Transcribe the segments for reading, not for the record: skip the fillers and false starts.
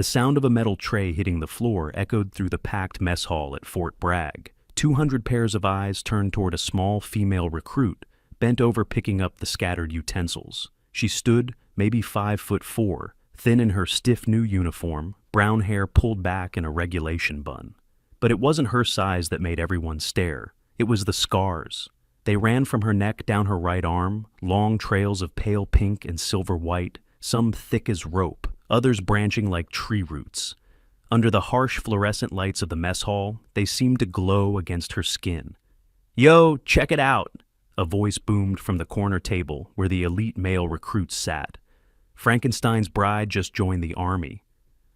The sound of a metal tray hitting the floor echoed through the packed mess hall at Fort Bragg. 200 pairs of eyes turned toward a small female recruit, bent over picking up the scattered utensils. She stood, maybe 5'4", thin in her stiff new uniform, brown hair pulled back in a regulation bun. But it wasn't her size that made everyone stare. It was the scars. They ran from her neck down her right arm, long trails of pale pink and silver white, some thick as rope, others branching like tree roots. Under the harsh fluorescent lights of the mess hall, they seemed to glow against her skin. "Yo, check it out!" A voice boomed from the corner table where the elite male recruits sat. Frankenstein's bride just joined the army.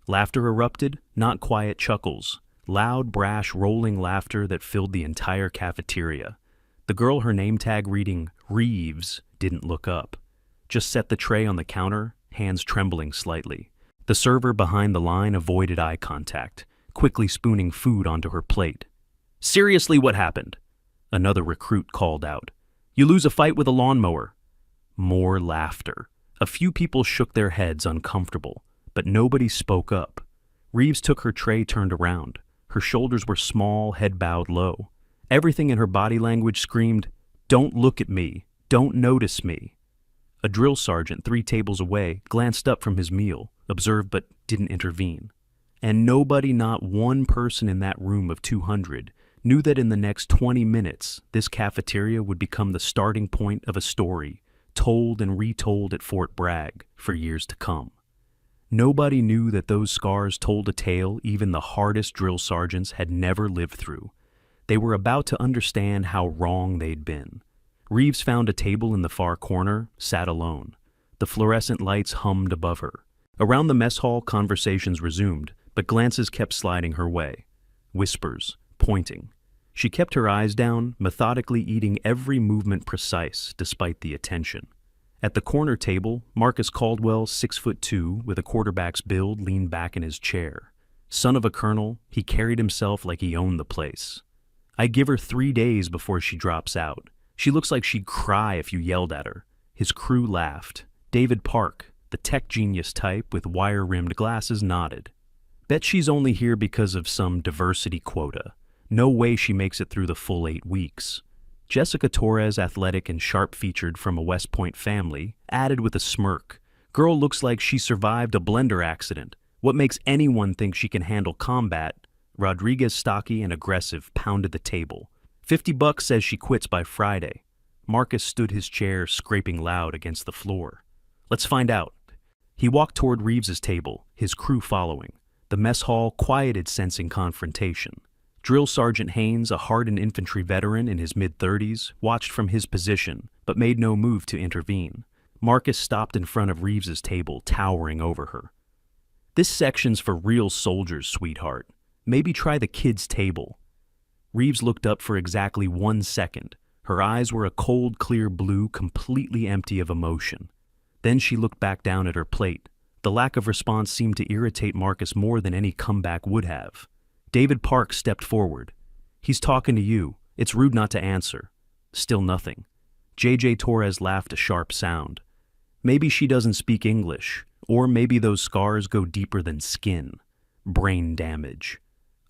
Laughter erupted, not quiet chuckles, loud, brash, rolling laughter that filled the entire cafeteria. The girl, her name tag reading Reeves, didn't look up. Just set the tray on the counter, hands trembling slightly. The server behind the line avoided eye contact, quickly spooning food onto her plate. "Seriously, what happened?" Another recruit called out. "You lose a fight with a lawnmower." More laughter. A few people shook their heads uncomfortable, but nobody spoke up. Reeves took her tray turned around. Her shoulders were small, head bowed low. Everything in her body language screamed, "Don't look at me. Don't notice me." A drill sergeant 3 tables away glanced up from his meal, observed but didn't intervene. And nobody, not one person in that room of 200, knew that in the next 20 minutes, this cafeteria would become the starting point of a story, told and retold at Fort Bragg for years to come. Nobody knew that those scars told a tale even the hardest drill sergeants had never lived through. They were about to understand how wrong they'd been. Reeves found a table in the far corner, sat alone. The fluorescent lights hummed above her. Around the mess hall, conversations resumed, but glances kept sliding her way. Whispers, pointing. She kept her eyes down, methodically eating every movement precise, despite the attention. At the corner table, Marcus Caldwell, 6'2", with a quarterback's build, leaned back in his chair. Son of a colonel, he carried himself like he owned the place. "I give her 3 days before she drops out. She looks like she'd cry if you yelled at her." His crew laughed. David Park, the tech genius type with wire-rimmed glasses, nodded. "Bet she's only here because of some diversity quota. No way she makes it through the full 8 weeks." Jessica Torres, athletic and sharp-featured from a West Point family, added with a smirk. "Girl looks like she survived a blender accident. What makes anyone think she can handle combat?" Rodriguez, stocky and aggressive, pounded the table. $50 says she quits by Friday." Marcus stood his chair, scraping loud against the floor. "Let's find out." He walked toward Reeves's table, his crew following. The mess hall quieted, sensing confrontation. Drill Sergeant Haynes, a hardened infantry veteran in his mid-30s, watched from his position, but made no move to intervene. Marcus stopped in front of Reeves's table, towering over her. "This section's for real soldiers, sweetheart. Maybe try the kids' table." Reeves looked up for exactly 1 second. Her eyes were a cold, clear blue, completely empty of emotion. Then she looked back down at her plate. The lack of response seemed to irritate Marcus more than any comeback would have. David Park stepped forward. "He's talking to you. It's rude not to answer." Still nothing. J.J. Torres laughed a sharp sound. "Maybe she doesn't speak English, or maybe those scars go deeper than skin. Brain damage."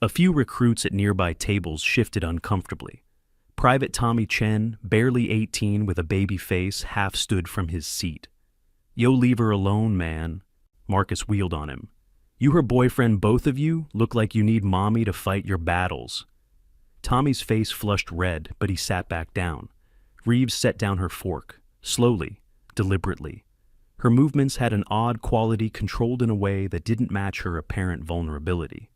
A few recruits at nearby tables shifted uncomfortably. Private Tommy Chen, barely 18 with a baby face, half stood from his seat. "Yo, leave her alone, man." Marcus wheeled on him. "You her boyfriend, both of you, look like you need mommy to fight your battles." Tommy's face flushed red, but he sat back down. Reeves set down her fork, slowly, deliberately. Her movements had an odd quality, controlled in a way that didn't match her apparent vulnerability.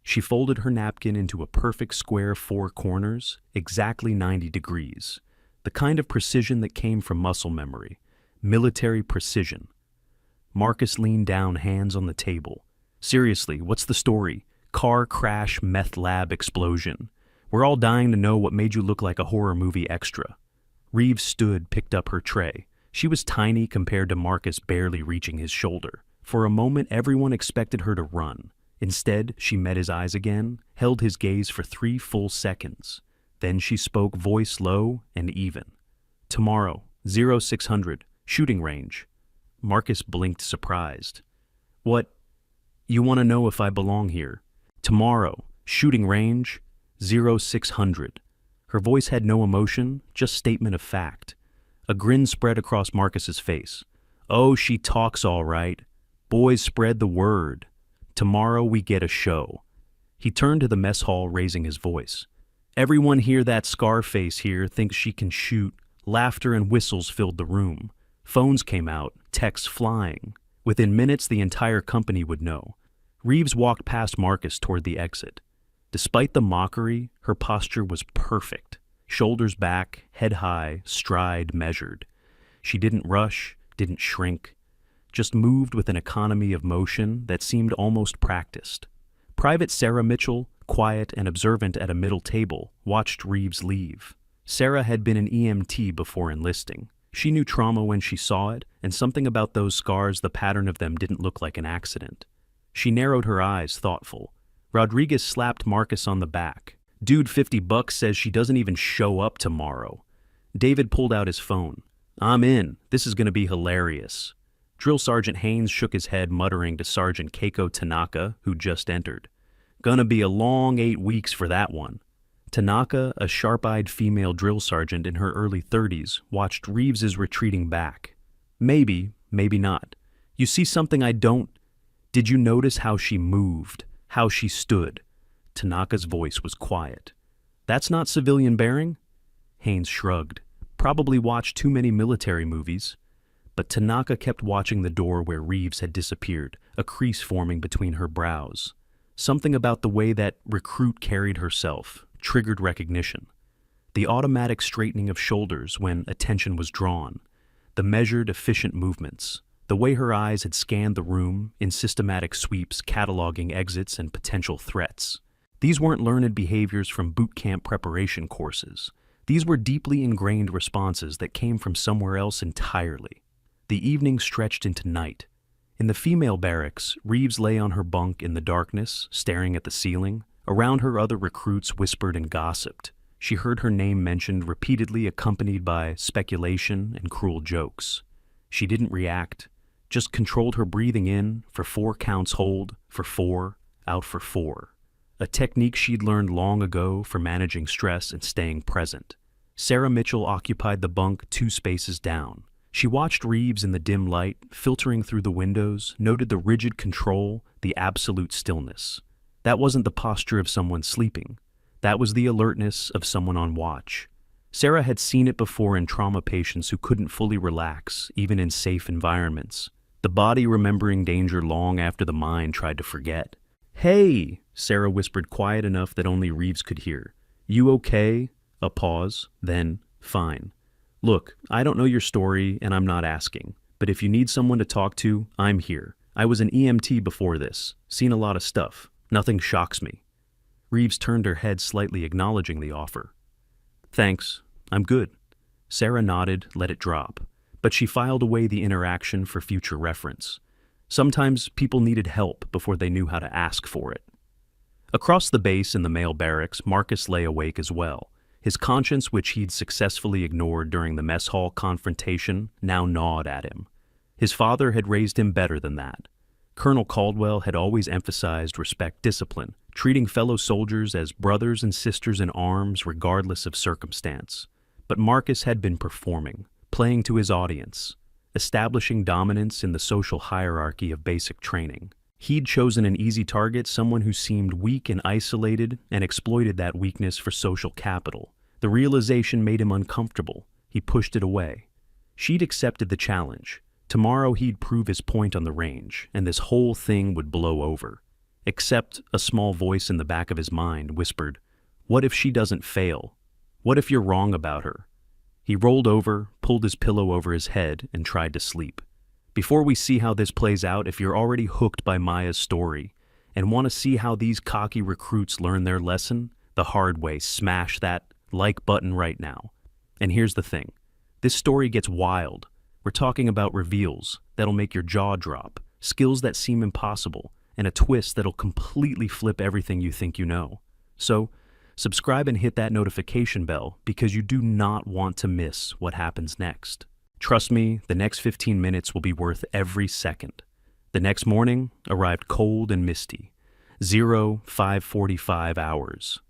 She folded her napkin into a perfect square 4 corners, exactly 90 degrees, the kind of precision that came from muscle memory, military precision. Marcus leaned down, hands on the table. "Seriously, what's the story? Car crash, meth lab explosion. We're all dying to know what made you look like a horror movie extra." Reeves stood, picked up her tray. She was tiny compared to Marcus, barely reaching his shoulder. For a moment, everyone expected her to run. Instead, she met his eyes again, held his gaze for 3 full seconds. Then she spoke, voice low and even. "Tomorrow, 0600, shooting range." Marcus blinked, surprised. "What? You want to know if I belong here. Tomorrow, shooting range, 0600. Her voice had no emotion, just statement of fact. A grin spread across Marcus's face. Oh, she talks all right. Boys, spread the word. Tomorrow we get a show. He turned to the mess hall, raising his voice. Everyone hear that Scarface here thinks she can shoot. Laughter and whistles filled the room. Phones came out, texts flying. Within minutes, the entire company would know. Reeves walked past Marcus toward the exit. Despite the mockery, her posture was perfect. Shoulders back, head high, stride measured. She didn't rush, didn't shrink, just moved with an economy of motion that seemed almost practiced. Private Sarah Mitchell, quiet and observant at a middle table, watched Reeves leave. Sarah had been an EMT before enlisting. She knew trauma when she saw it, and something about those scars, the pattern of them didn't look like an accident. She narrowed her eyes, thoughtful. Rodriguez slapped Marcus on the back. Dude, $50 says she doesn't even show up tomorrow. David pulled out his phone. I'm in. This is going to be hilarious. Drill Sergeant Haynes shook his head, muttering to Sergeant Keiko Tanaka, who just entered. Gonna be a long 8 weeks for that one. Tanaka, a sharp-eyed female drill sergeant in her early 30s, watched Reeves's retreating back. Maybe, maybe not. You see something I don't? Did you notice how she moved, how she stood? Tanaka's voice was quiet. That's not civilian bearing? Haynes shrugged. Probably watched too many military movies. But Tanaka kept watching the door where Reeves had disappeared, a crease forming between her brows. Something about the way that recruit carried herself triggered recognition. The automatic straightening of shoulders when attention was drawn, the measured, efficient movements, the way her eyes had scanned the room in systematic sweeps cataloging exits and potential threats. These weren't learned behaviors from boot camp preparation courses. These were deeply ingrained responses that came from somewhere else entirely. The evening stretched into night. In the female barracks, Reeves lay on her bunk in the darkness, staring at the ceiling. Around her, other recruits whispered and gossiped. She heard her name mentioned repeatedly, accompanied by speculation and cruel jokes. She didn't react, just controlled her breathing in for 4 counts hold, for 4, out for 4. A technique she'd learned long ago for managing stress and staying present. Sarah Mitchell occupied the bunk 2 spaces down. She watched Reeves in the dim light, filtering through the windows, noted the rigid control, the absolute stillness. That wasn't the posture of someone sleeping. That was the alertness of someone on watch. Sarah had seen it before in trauma patients who couldn't fully relax, even in safe environments. The body remembering danger long after the mind tried to forget. Hey, Sarah whispered, quiet enough that only Reeves could hear. You okay? A pause, then, fine. Look, I don't know your story and I'm not asking, but if you need someone to talk to, I'm here. I was an EMT before this, seen a lot of stuff. Nothing shocks me. Reeves turned her head slightly, acknowledging the offer. Thanks, I'm good. Sarah nodded, let it drop, but she filed away the interaction for future reference. Sometimes people needed help before they knew how to ask for it. Across the base in the male barracks, Marcus lay awake as well. His conscience, which he'd successfully ignored during the mess hall confrontation, now gnawed at him. His father had raised him better than that. Colonel Caldwell had always emphasized respect discipline, treating fellow soldiers as brothers and sisters in arms regardless of circumstance. But Marcus had been performing, playing to his audience, establishing dominance in the social hierarchy of basic training. He'd chosen an easy target, someone who seemed weak and isolated, and exploited that weakness for social capital. The realization made him uncomfortable. He pushed it away. She'd accepted the challenge. Tomorrow he'd prove his point on the range, and this whole thing would blow over. Except a small voice in the back of his mind whispered, "What if she doesn't fail? What if you're wrong about her?" He rolled over, pulled his pillow over his head, and tried to sleep. Before we see how this plays out, if you're already hooked by Maya's story and want to see how these cocky recruits learn their lesson the hard way, smash that like button right now. And here's the thing. This story gets wild. We're talking about reveals that'll make your jaw drop, skills that seem impossible, and a twist that'll completely flip everything you think you know. So, subscribe and hit that notification bell because you do not want to miss what happens next. Trust me, the next 15 minutes will be worth every second. The next morning arrived cold and misty. 05:45 hours.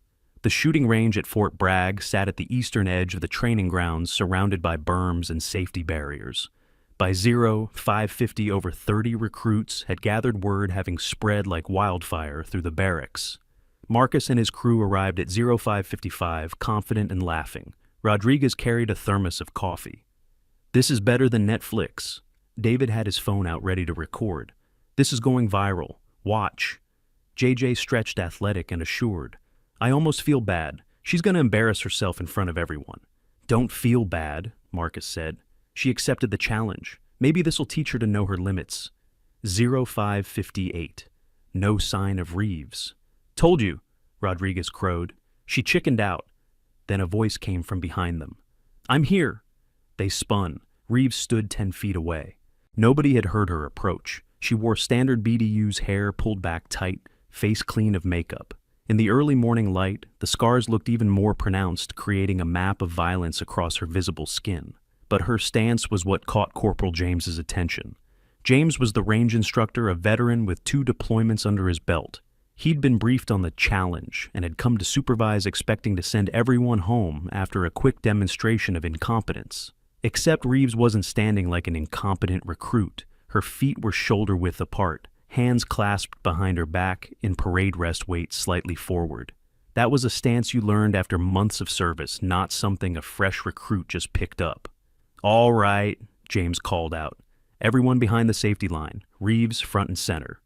The shooting range at Fort Bragg sat at the eastern edge of the training grounds surrounded by berms and safety barriers. By 05:50, over 30 recruits had gathered word, having spread like wildfire through the barracks. Marcus and his crew arrived at 05:55, confident and laughing. Rodriguez carried a thermos of coffee. "This is better than Netflix." David had his phone out ready to record. "This is going viral. Watch." JJ stretched athletic and assured. "I almost feel bad. She's going to embarrass herself in front of everyone." "Don't feel bad," Marcus said. "She accepted the challenge. Maybe this'll teach her to know her limits." 05:58. No sign of Reeves. "Told you," Rodriguez crowed. "She chickened out." Then a voice came from behind them. "I'm here." They spun. Reeves stood 10 feet away. Nobody had heard her approach. She wore standard BDU's hair pulled back tight, face clean of makeup. In the early morning light, the scars looked even more pronounced, creating a map of violence across her visible skin. But her stance was what caught Corporal James's attention. James was the range instructor, a veteran with 2 deployments under his belt. He'd been briefed on the challenge and had come to supervise, expecting to send everyone home after a quick demonstration of incompetence. Except Reeves wasn't standing like an incompetent recruit. Her feet were shoulder-width apart, hands clasped behind her back in parade rest weight slightly forward. That was a stance you learned after months of service, not something a fresh recruit just picked up. "All right," James called out. "Everyone behind the safety line, Reeves front and center."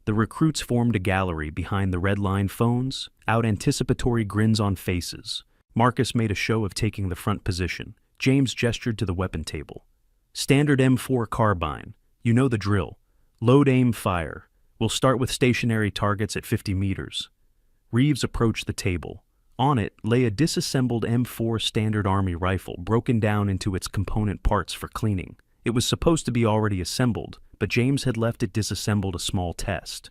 The recruits formed a gallery behind the red line phones, out anticipatory grins on faces. Marcus made a show of taking the front position. James gestured to the weapon table. "Standard M4 carbine. You know the drill. Load, aim, fire. We'll start with stationary targets at 50 meters. Reeves approached the table. On it lay a disassembled M4 Standard Army rifle, broken down into its component parts for cleaning. It was supposed to be already assembled, but James had left it disassembled a small test.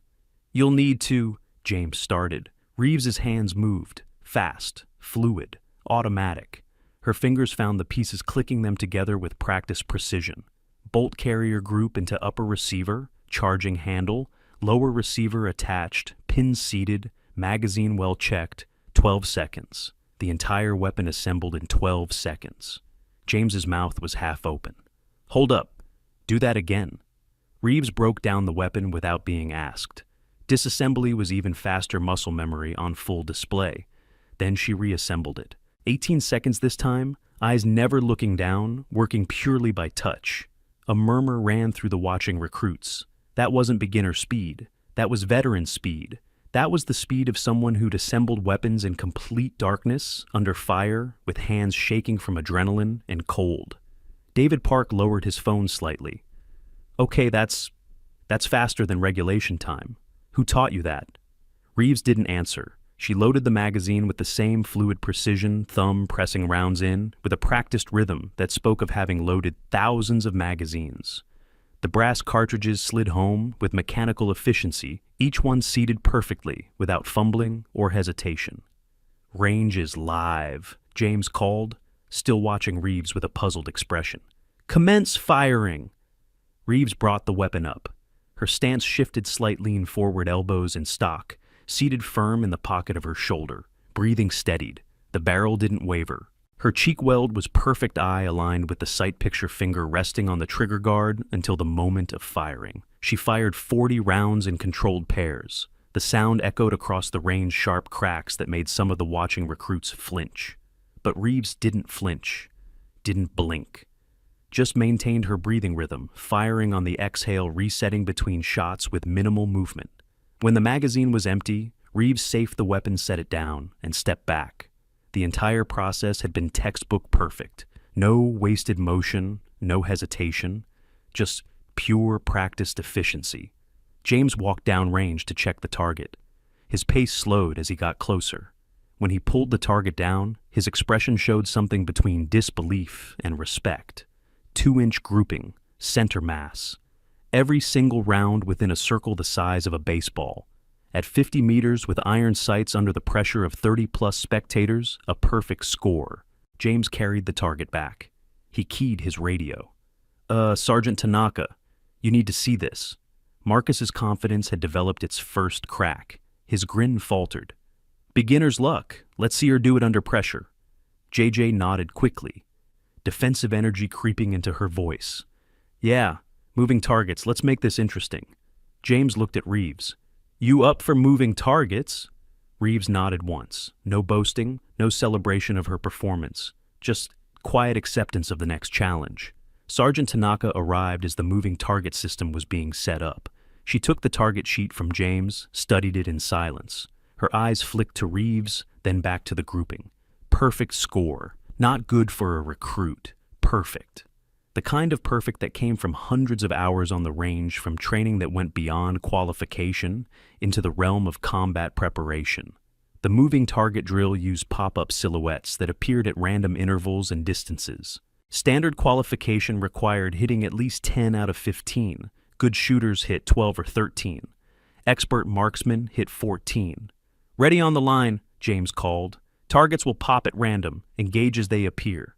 "You'll need to," James started. Reeves's hands moved, fast, fluid, automatic. Her fingers found the pieces, clicking them together with practiced precision. Bolt carrier group into upper receiver, charging handle, lower receiver attached, pin seated, magazine well checked, 12 seconds. The entire weapon assembled in 12 seconds. James's mouth was half open. "Hold up. Do that again." Reeves broke down the weapon without being asked. Disassembly was even faster muscle memory on full display. Then she reassembled it. 18 seconds this time, eyes never looking down, working purely by touch. A murmur ran through the watching recruits. That wasn't beginner speed. That was veteran speed. That was the speed of someone who'd assembled weapons in complete darkness, under fire, with hands shaking from adrenaline and cold. David Park lowered his phone slightly. "Okay, that's faster than regulation time. Who taught you that?" Reeves didn't answer. She loaded the magazine with the same fluid precision, thumb pressing rounds in, with a practiced rhythm that spoke of having loaded thousands of magazines. The brass cartridges slid home with mechanical efficiency, each one seated perfectly, without fumbling or hesitation. "Range is live," James called, still watching Reeves with a puzzled expression. "Commence firing!" Reeves brought the weapon up. Her stance shifted, slight lean forward, elbows in stock, seated firm in the pocket of her shoulder, breathing steadied. The barrel didn't waver. Her cheek weld was perfect, eye aligned with the sight picture finger resting on the trigger guard until the moment of firing. She fired 40 rounds in controlled pairs. The sound echoed across the range, sharp cracks that made some of the watching recruits flinch. But Reeves didn't flinch, didn't blink. Just maintained her breathing rhythm, firing on the exhale, resetting between shots with minimal movement. When the magazine was empty, Reeves safed the weapon, set it down, and stepped back. The entire process had been textbook perfect. No wasted motion, no hesitation, just pure practiced efficiency. James walked down range to check the target. His pace slowed as he got closer. When he pulled the target down, his expression showed something between disbelief and respect. 2-inch grouping, center mass. Every single round within a circle the size of a baseball. At 50 meters with iron sights under the pressure of 30-plus spectators, a perfect score. James carried the target back. He keyed his radio. Sergeant Tanaka, you need to see this." Marcus's confidence had developed its first crack. His grin faltered. Beginner's luck. Let's see her do it under pressure. JJ nodded quickly, defensive energy creeping into her voice. Yeah, moving targets. Let's make this interesting. James looked at Reeves. You up for moving targets? Reeves nodded once. No boasting, no celebration of her performance. Just quiet acceptance of the next challenge. Sergeant Tanaka arrived as the moving target system was being set up. She took the target sheet from James, studied it in silence. Her eyes flicked to Reeves, then back to the grouping. Perfect score. Not good for a recruit. Perfect. The kind of perfect that came from hundreds of hours on the range, from training that went beyond qualification into the realm of combat preparation. The moving target drill used pop-up silhouettes that appeared at random intervals and distances. Standard qualification required hitting at least 10 out of 15. Good shooters hit 12 or 13. Expert marksmen hit 14. Ready on the line, James called. Targets will pop at random, engage as they appear.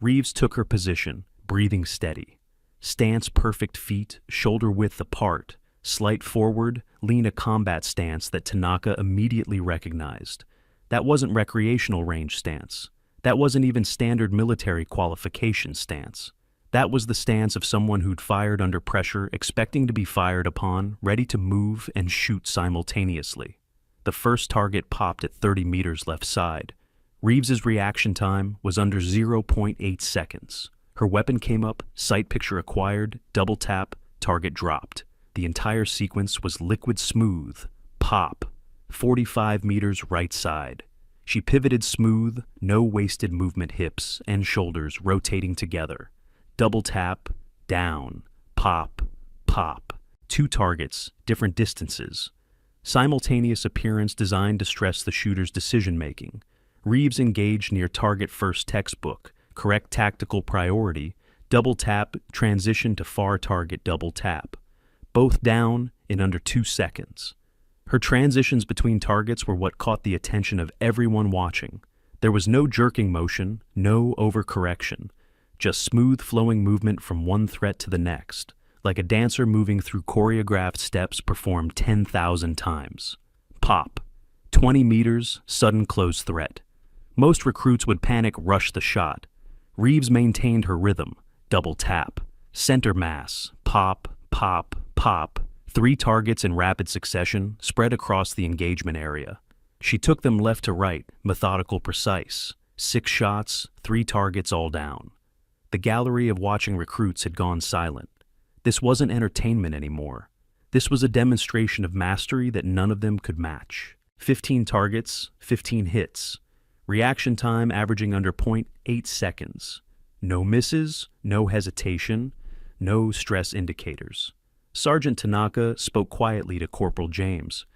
Reeves took her position, breathing steady. Stance perfect feet, shoulder width apart. Slight forward, lean a combat stance that Tanaka immediately recognized. That wasn't recreational range stance. That wasn't even standard military qualification stance. That was the stance of someone who'd fired under pressure, expecting to be fired upon, ready to move and shoot simultaneously. The first target popped at 30 meters left side. Reeves's reaction time was under 0.8 seconds. Her weapon came up, sight picture acquired, double tap, target dropped. The entire sequence was liquid smooth. Pop. 45 meters right side. She pivoted smooth, no wasted movement, hips and shoulders rotating together. Double tap, down, pop, pop. 2 targets, different distances. Simultaneous appearance designed to stress the shooter's decision-making. Reeves engaged near target first textbook, correct tactical priority, double tap, transition to far target double tap. Both down in under 2 seconds. Her transitions between targets were what caught the attention of everyone watching. There was no jerking motion, no overcorrection, just smooth flowing movement from one threat to the next, like a dancer moving through choreographed steps performed 10,000 times. Pop. 20 meters, sudden close threat. Most recruits would panic, rush the shot. Reeves maintained her rhythm. Double tap. Center mass. Pop, pop, pop. 3 targets in rapid succession, spread across the engagement area. She took them left to right, methodical, precise. 6 shots, 3 targets all down. The gallery of watching recruits had gone silent. This wasn't entertainment anymore. This was a demonstration of mastery that none of them could match. 15 targets, 15 hits. Reaction time averaging under 0.8 seconds. No misses, no hesitation, no stress indicators. Sergeant Tanaka spoke quietly to Corporal James.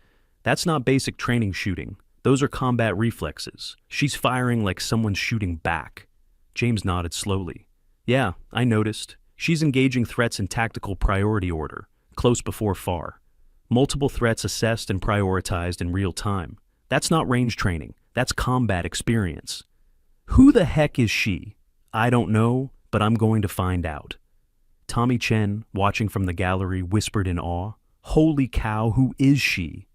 That's not basic training shooting. Those are combat reflexes. She's firing like someone's shooting back. James nodded slowly. Yeah, I noticed. She's engaging threats in tactical priority order, close before far. Multiple threats assessed and prioritized in real time. That's not range training. That's combat experience. Who the heck is she? I don't know, but I'm going to find out. Tommy Chen, watching from the gallery, whispered in awe, Holy cow, who is she?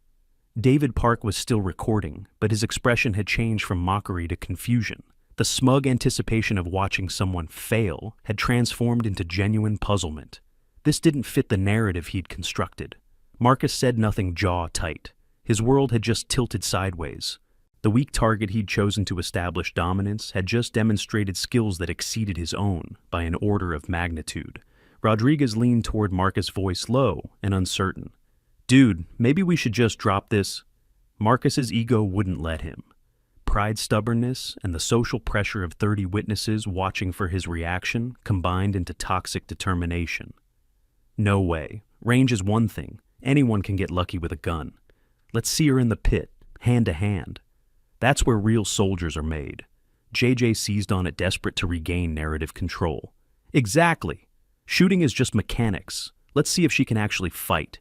David Park was still recording, but his expression had changed from mockery to confusion. The smug anticipation of watching someone fail had transformed into genuine puzzlement. This didn't fit the narrative he'd constructed. Marcus said nothing, jaw tight. His world had just tilted sideways. The weak target he'd chosen to establish dominance had just demonstrated skills that exceeded his own by an order of magnitude. Rodriguez leaned toward Marcus, voice low and uncertain. Dude, maybe we should just drop this. Marcus's ego wouldn't let him. Pride, stubbornness, and the social pressure of 30 witnesses watching for his reaction combined into toxic determination. No way. Range is one thing. Anyone can get lucky with a gun. Let's see her in the pit, hand to hand. That's where real soldiers are made. JJ seized on it, desperate to regain narrative control. Exactly. Shooting is just mechanics. Let's see if she can actually fight.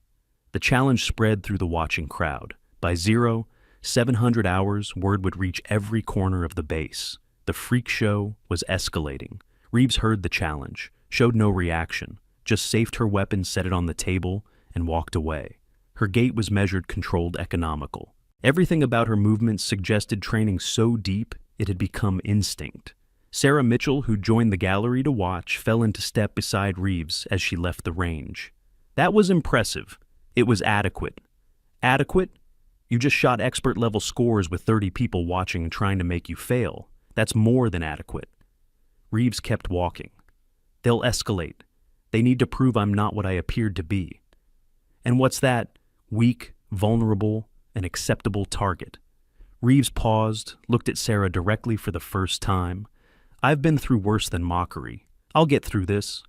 The challenge spread through the watching crowd. By 700 hours, word would reach every corner of the base. The freak show was escalating. Reeves heard the challenge, showed no reaction, just safed her weapon, set it on the table, and walked away. Her gait was measured, controlled, economical. Everything about her movements suggested training so deep it had become instinct. Sarah Mitchell, who joined the gallery to watch, fell into step beside Reeves as she left the range. That was impressive. It was adequate. Adequate? You just shot expert-level scores with 30 people watching and trying to make you fail. That's more than adequate. Reeves kept walking. They'll escalate. They need to prove I'm not what I appeared to be. And what's that? Weak, vulnerable, an acceptable target. Reeves paused, looked at Sarah directly for the first time. I've been through worse than mockery. I'll get through this.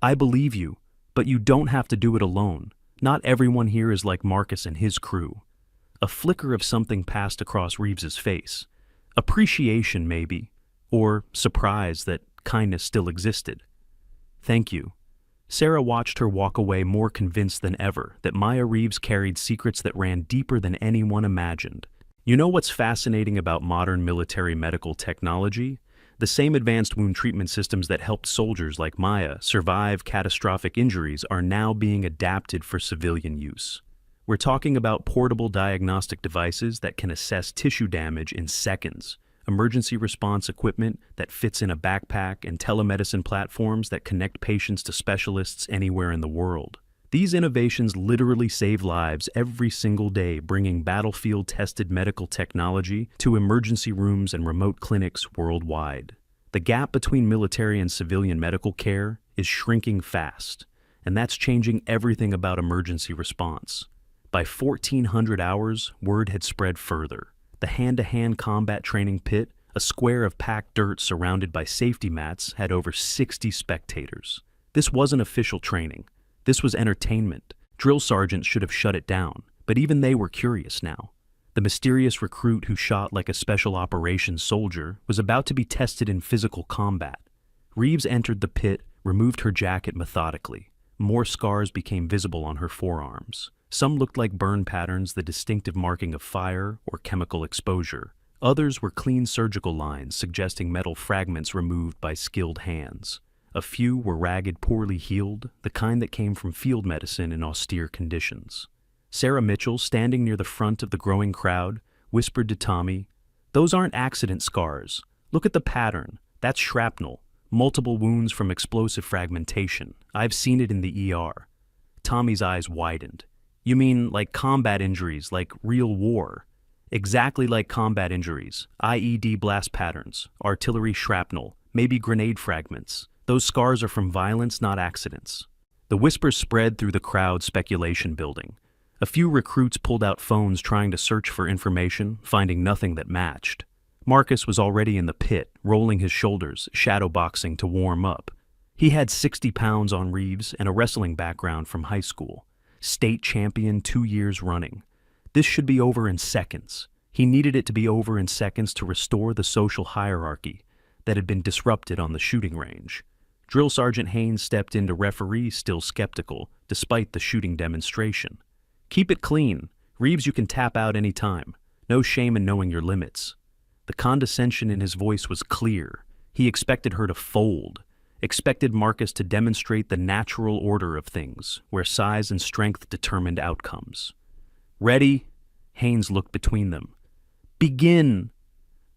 I believe you, but you don't have to do it alone. Not everyone here is like Marcus and his crew. A flicker of something passed across Reeves's face. Appreciation, maybe, or surprise that kindness still existed. Thank you. Sarah watched her walk away, more convinced than ever that Maya Reeves carried secrets that ran deeper than anyone imagined. You know what's fascinating about modern military medical technology? The same advanced wound treatment systems that helped soldiers like Maya survive catastrophic injuries are now being adapted for civilian use. We're talking about portable diagnostic devices that can assess tissue damage in seconds, emergency response equipment that fits in a backpack, and telemedicine platforms that connect patients to specialists anywhere in the world. These innovations literally save lives every single day, bringing battlefield-tested medical technology to emergency rooms and remote clinics worldwide. The gap between military and civilian medical care is shrinking fast, and that's changing everything about emergency response. By 1400 hours, word had spread further. The hand-to-hand combat training pit, a square of packed dirt surrounded by safety mats, had over 60 spectators. This wasn't official training. This was entertainment. Drill sergeants should have shut it down, but even they were curious now. The mysterious recruit who shot like a special operations soldier was about to be tested in physical combat. Reeves entered the pit, removed her jacket methodically. More scars became visible on her forearms. Some looked like burn patterns, the distinctive marking of fire or chemical exposure. Others were clean surgical lines, suggesting metal fragments removed by skilled hands. A few were ragged, poorly healed, the kind that came from field medicine in austere conditions. Sarah Mitchell, standing near the front of the growing crowd, whispered to Tommy, "Those aren't accident scars. Look at the pattern. That's shrapnel. Multiple wounds from explosive fragmentation. I've seen it in the ER." Tommy's eyes widened. "You mean like combat injuries, like real war?" "Exactly like combat injuries. IED blast patterns, artillery shrapnel, maybe grenade fragments. Those scars are from violence, not accidents." The whispers spread through the crowd, speculation building. A few recruits pulled out phones trying to search for information, finding nothing that matched. Marcus was already in the pit, rolling his shoulders, shadowboxing to warm up. He had 60 pounds on Reeves and a wrestling background from high school. State champion 2 years running. This should be over in seconds. He needed it to be over in seconds to restore the social hierarchy that had been disrupted on the shooting range. Drill Sergeant Haynes stepped in to referee, still skeptical, despite the shooting demonstration. "Keep it clean. Reeves, you can tap out any time. No shame in knowing your limits." The condescension in his voice was clear. He expected her to fold. Expected Marcus to demonstrate the natural order of things, where size and strength determined outcomes. "Ready?" Haynes looked between them. "Begin!"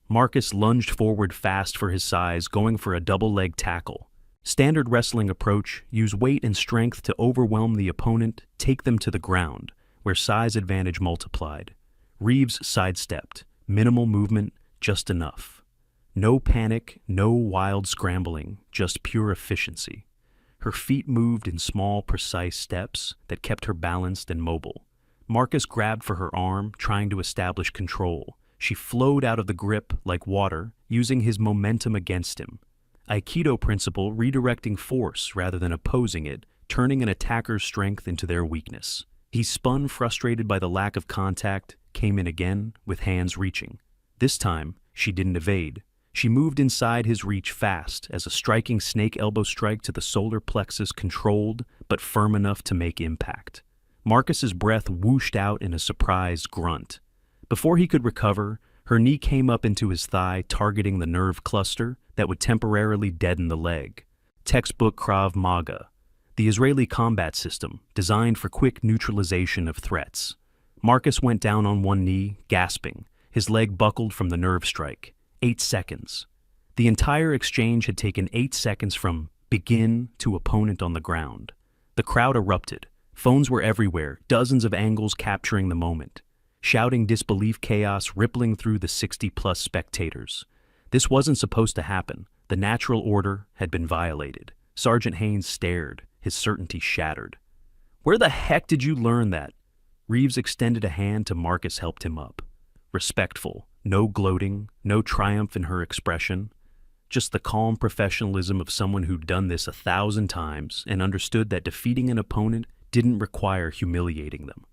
Marcus lunged forward fast for his size, going for a double-leg tackle. Standard wrestling approach: use weight and strength to overwhelm the opponent, take them to the ground, where size advantage multiplied. Reeves sidestepped. Minimal movement, just enough. No panic, no wild scrambling, just pure efficiency. Her feet moved in small, precise steps that kept her balanced and mobile. Marcus grabbed for her arm, trying to establish control. She flowed out of the grip like water, using his momentum against him. Aikido principle: redirecting force rather than opposing it, turning an attacker's strength into their weakness. He spun, frustrated by the lack of contact, came in again, with hands reaching. This time, she didn't evade. She moved inside his reach fast, as a striking snake elbow strike to the solar plexus, controlled but firm enough to make impact. Marcus's breath whooshed out in a surprised grunt. Before he could recover, her knee came up into his thigh, targeting the nerve cluster that would temporarily deaden the leg. Textbook Krav Maga. the Israeli combat system designed for quick neutralization of threats. Marcus went down on one knee, gasping, his leg buckled from the nerve strike. 8 seconds. The entire exchange had taken 8 seconds from begin to opponent on the ground. The crowd erupted. Phones were everywhere, dozens of angles capturing the moment. Shouting disbelief chaos rippling through the 60-plus spectators. This wasn't supposed to happen. The natural order had been violated. Sergeant Haynes stared, his certainty shattered. "Where the heck did you learn that?" Reeves extended a hand to Marcus, helped him up. Respectful, no gloating, no triumph in her expression. Just the calm professionalism of someone who'd done this 1,000 times and understood that defeating an opponent didn't require humiliating them.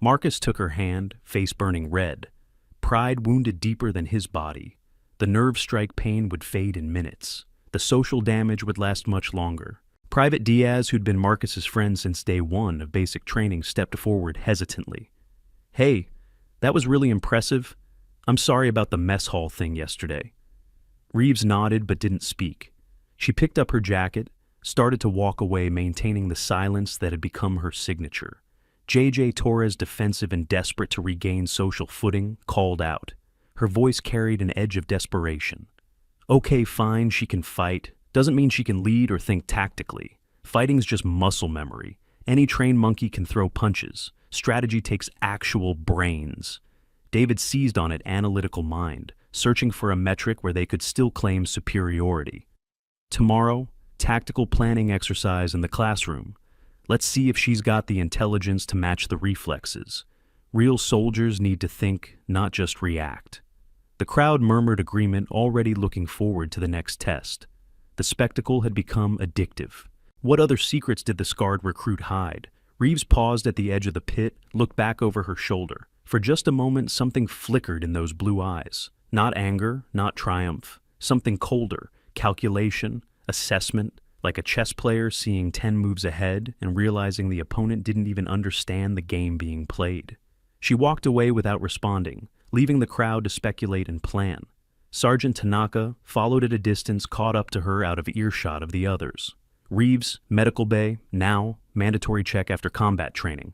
Marcus took her hand, face burning red. Pride wounded deeper than his body. The nerve strike pain would fade in minutes. The social damage would last much longer. Private Diaz, who'd been Marcus's friend since day one of basic training, stepped forward hesitantly. "Hey, that was really impressive. I'm sorry about the mess hall thing yesterday." Reeves nodded but didn't speak. She picked up her jacket, started to walk away, maintaining the silence that had become her signature. J.J. Torres, defensive and desperate to regain social footing, called out. Her voice carried an edge of desperation. "Okay, fine, she can fight. Doesn't mean she can lead or think tactically. Fighting's just muscle memory. Any trained monkey can throw punches. Strategy takes actual brains." David seized on it, analytical mind, searching for a metric where they could still claim superiority. "Tomorrow, tactical planning exercise in the classroom. Let's see if she's got the intelligence to match the reflexes. Real soldiers need to think, not just react." The crowd murmured agreement, already looking forward to the next test. The spectacle had become addictive. What other secrets did the scarred recruit hide? Reeves paused at the edge of the pit, looked back over her shoulder. For just a moment, something flickered in those blue eyes. Not anger, not triumph. Something colder, calculation, assessment, like a chess player seeing 10 moves ahead and realizing the opponent didn't even understand the game being played. She walked away without responding, leaving the crowd to speculate and plan. Sergeant Tanaka followed at a distance, caught up to her out of earshot of the others. Reeves, medical bay, now, mandatory check after combat training.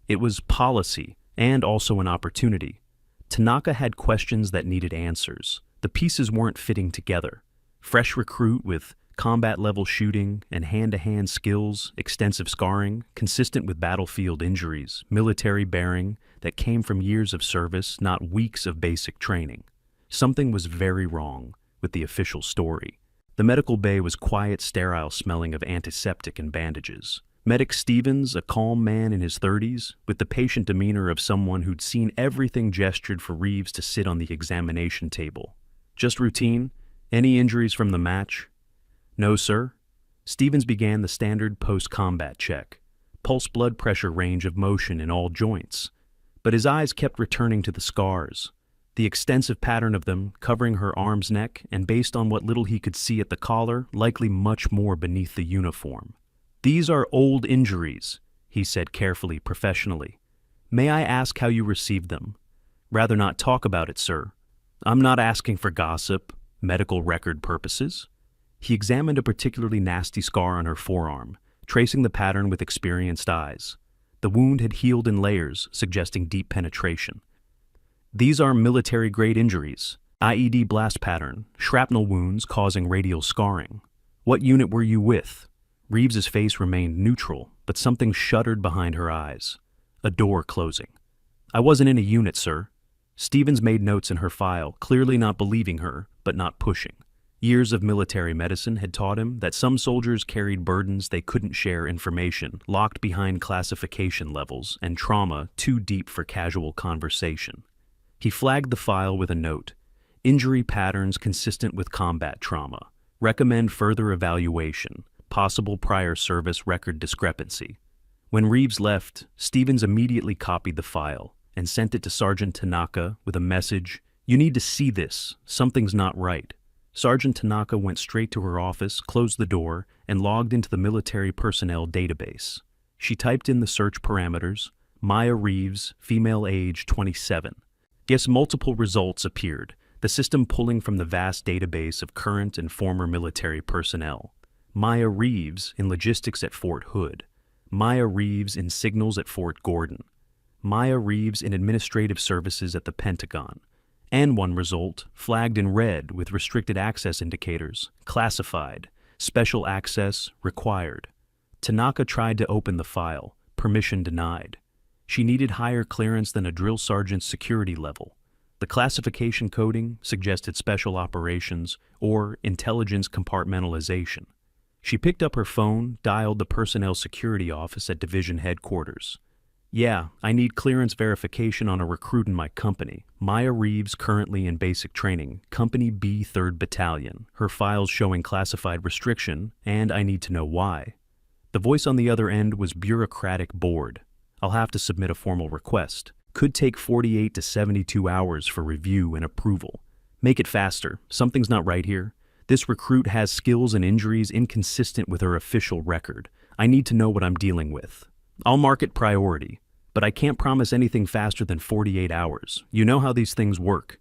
It was policy, and also an opportunity. Tanaka had questions that needed answers. The pieces weren't fitting together. Fresh recruit with combat-level shooting and hand-to-hand skills, extensive scarring, consistent with battlefield injuries, military bearing that came from years of service, not weeks of basic training. Something was very wrong with the official story. The medical bay was quiet, sterile, smelling of antiseptic and bandages. Medic Stevens, a calm man in his 30s, with the patient demeanor of someone who'd seen everything, gestured for Reeves to sit on the examination table. "Just routine? Any injuries from the match?" "No, sir." Stevens began the standard post-combat check. Pulse, blood pressure, range of motion in all joints. But his eyes kept returning to the scars. The extensive pattern of them, covering her arm's neck, and based on what little he could see at the collar, likely much more beneath the uniform. "These are old injuries," he said carefully, professionally. "May I ask how you received them?" "Rather not talk about it, sir." "I'm not asking for gossip, medical record purposes." He examined a particularly nasty scar on her forearm, tracing the pattern with experienced eyes. The wound had healed in layers, suggesting deep penetration. "These are military-grade injuries. IED blast pattern, shrapnel wounds causing radial scarring. What unit were you with?" Reeves's face remained neutral, but something shuddered behind her eyes. A door closing. "I wasn't in a unit, sir." Stevens made notes in her file, clearly not believing her, but not pushing. Years of military medicine had taught him that some soldiers carried burdens they couldn't share, information locked behind classification levels, and trauma too deep for casual conversation. He flagged the file with a note. "Injury patterns consistent with combat trauma. Recommend further evaluation. Possible prior service record discrepancy." When Reeves left, Stevens immediately copied the file and sent it to Sergeant Tanaka with a message, "You need to see this. Something's not right." Sergeant Tanaka went straight to her office, closed the door, and logged into the military personnel database. She typed in the search parameters, Maya Reeves, female age 27. Yes, multiple results appeared, the system pulling from the vast database of current and former military personnel. Maya Reeves in logistics at Fort Hood, Maya Reeves in signals at Fort Gordon, Maya Reeves in administrative services at the Pentagon, and one result flagged in red with restricted access indicators, classified, special access required. Tanaka tried to open the file, permission denied. She needed higher clearance than a drill sergeant's security level. The classification coding suggested special operations or intelligence compartmentalization. She picked up her phone, dialed the personnel security office at division headquarters. Yeah, I need clearance verification on a recruit in my company. Maya Reeves, currently in basic training, Company B 3rd Battalion. Her files showing classified restriction, and I need to know why. The voice on the other end was bureaucratic bored. I'll have to submit a formal request. Could take 48 to 72 hours for review and approval. Make it faster. Something's not right here. This recruit has skills and injuries inconsistent with her official record. I need to know what I'm dealing with. I'll mark it priority, but I can't promise anything faster than 48 hours. You know how these things work.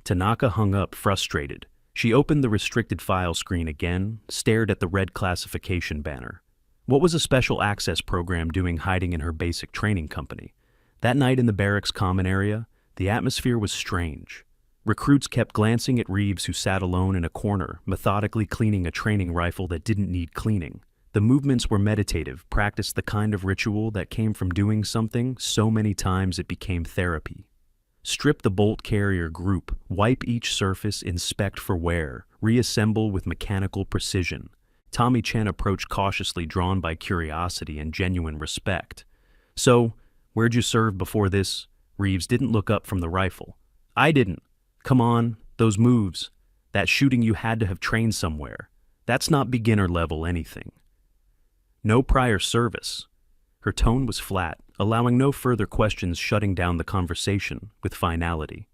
Tanaka hung up, frustrated. She opened the restricted file screen again, stared at the red classification banner. What was a special access program doing hiding in her basic training company? That night in the barracks common area, the atmosphere was strange. Recruits kept glancing at Reeves, who sat alone in a corner, methodically cleaning a training rifle that didn't need cleaning. The movements were meditative, practiced the kind of ritual that came from doing something so many times it became therapy. Strip the bolt carrier group, wipe each surface, inspect for wear, reassemble with mechanical precision. Tommy Chen approached cautiously, drawn by curiosity and genuine respect. So, where'd you serve before this? Reeves didn't look up from the rifle. I didn't. Come on, those moves. That shooting, you had to have trained somewhere. That's not beginner level anything. No prior service. Her tone was flat, allowing no further questions, shutting down the conversation with finality.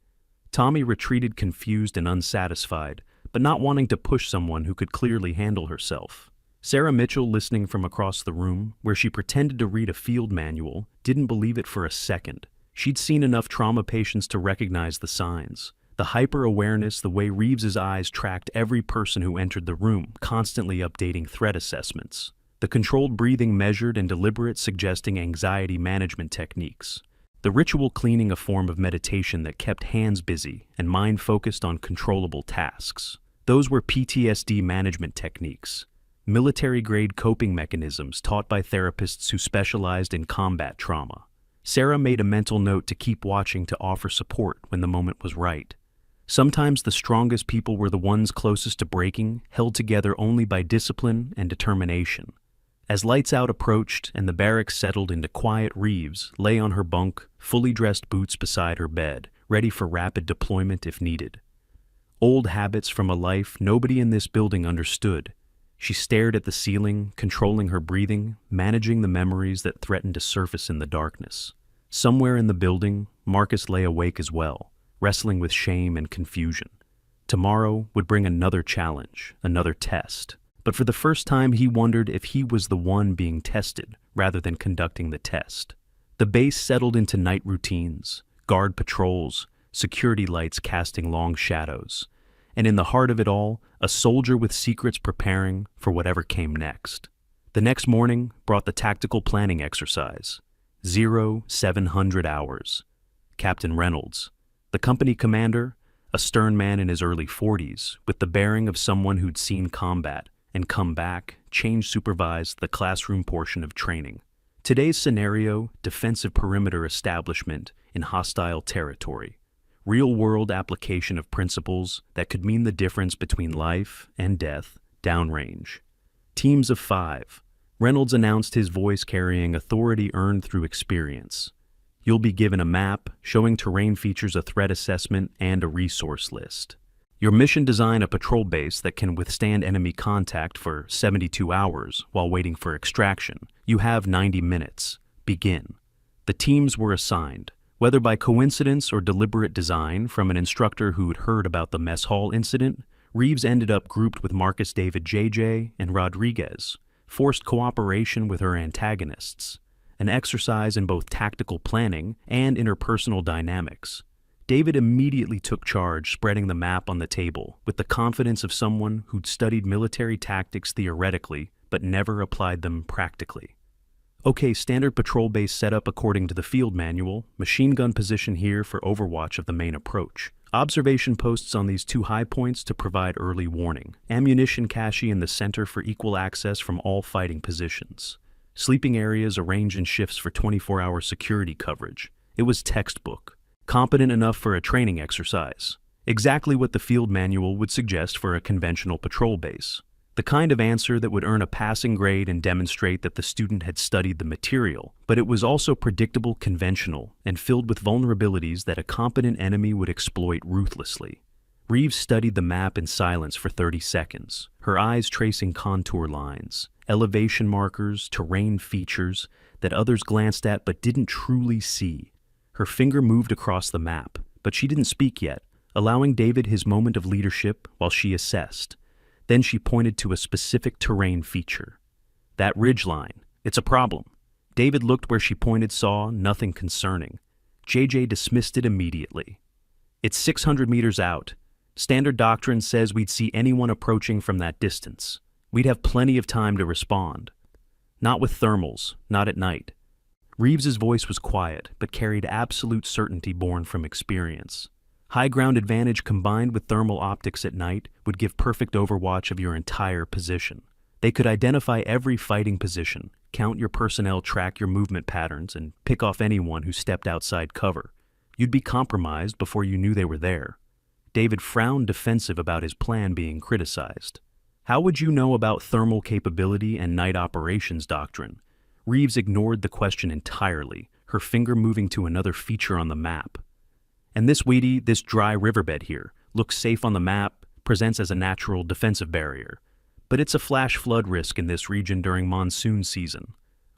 Tommy retreated, confused and unsatisfied, but not wanting to push someone who could clearly handle herself. Sarah Mitchell, listening from across the room, where she pretended to read a field manual, didn't believe it for a second. She'd seen enough trauma patients to recognize the signs. The hyper-awareness, the way Reeves's eyes tracked every person who entered the room, constantly updating threat assessments. The controlled breathing, measured and deliberate, suggesting anxiety management techniques. The ritual cleaning, a form of meditation that kept hands busy and mind focused on controllable tasks. Those were PTSD management techniques, military-grade coping mechanisms taught by therapists who specialized in combat trauma. Sarah made a mental note to keep watching, to offer support when the moment was right. Sometimes the strongest people were the ones closest to breaking, held together only by discipline and determination. As lights out approached and the barracks settled into quiet, Reeves lay on her bunk, fully dressed, boots beside her bed, ready for rapid deployment if needed. Old habits from a life nobody in this building understood. She stared at the ceiling, controlling her breathing, managing the memories that threatened to surface in the darkness. Somewhere in the building, Marcus lay awake as well, wrestling with shame and confusion. Tomorrow would bring another challenge, another test. But for the first time, he wondered if he was the one being tested rather than conducting the test. The base settled into night routines, guard patrols, security lights casting long shadows, and in the heart of it all, a soldier with secrets preparing for whatever came next. The next morning brought the tactical planning exercise. 0700 hours. Captain Reynolds, the company commander, a stern man in his early 40s, with the bearing of someone who'd seen combat and come back, supervised the classroom portion of training. Today's scenario: defensive perimeter establishment in hostile territory. Real-world application of principles that could mean the difference between life and death, downrange. Teams of 5. Reynolds announced, his voice carrying authority earned through experience. You'll be given a map showing terrain features, a threat assessment, and a resource list. Your mission: design a patrol base that can withstand enemy contact for 72 hours while waiting for extraction. You have 90 minutes. Begin. The teams were assigned, whether by coincidence or deliberate design from an instructor who'd heard about the mess hall incident. Reeves ended up grouped with Marcus David JJ and Rodriguez, forced cooperation with her antagonists, an exercise in both tactical planning and interpersonal dynamics. David immediately took charge, spreading the map on the table, with the confidence of someone who'd studied military tactics theoretically, but never applied them practically. Okay, standard patrol base setup according to the field manual, machine gun position here for overwatch of the main approach. Observation posts on these two high points to provide early warning. Ammunition cache in the center for equal access from all fighting positions. Sleeping areas arranged in shifts for 24-hour security coverage. It was textbook. Competent enough for a training exercise. Exactly what the field manual would suggest for a conventional patrol base. The kind of answer that would earn a passing grade and demonstrate that the student had studied the material, but it was also predictable, conventional, and filled with vulnerabilities that a competent enemy would exploit ruthlessly. Reeves studied the map in silence for 30 seconds, her eyes tracing contour lines, elevation markers, terrain features that others glanced at but didn't truly see. Her finger moved across the map, but she didn't speak yet, allowing David his moment of leadership while she assessed. Then she pointed to a specific terrain feature. That ridgeline. It's a problem. David looked where she pointed, saw nothing concerning. JJ dismissed it immediately. It's 600 meters out. Standard doctrine says we'd see anyone approaching from that distance. We'd have plenty of time to respond. Not with thermals, not at night. Reeves's voice was quiet, but carried absolute certainty born from experience. High ground advantage combined with thermal optics at night would give perfect overwatch of your entire position. They could identify every fighting position, count your personnel, track your movement patterns, and pick off anyone who stepped outside cover. You'd be compromised before you knew they were there. David frowned, defensive about his plan being criticized. How would you know about thermal capability and night operations doctrine? Reeves ignored the question entirely, her finger moving to another feature on the map. And this dry riverbed here, looks safe on the map, presents as a natural defensive barrier. But it's a flash flood risk in this region during monsoon season.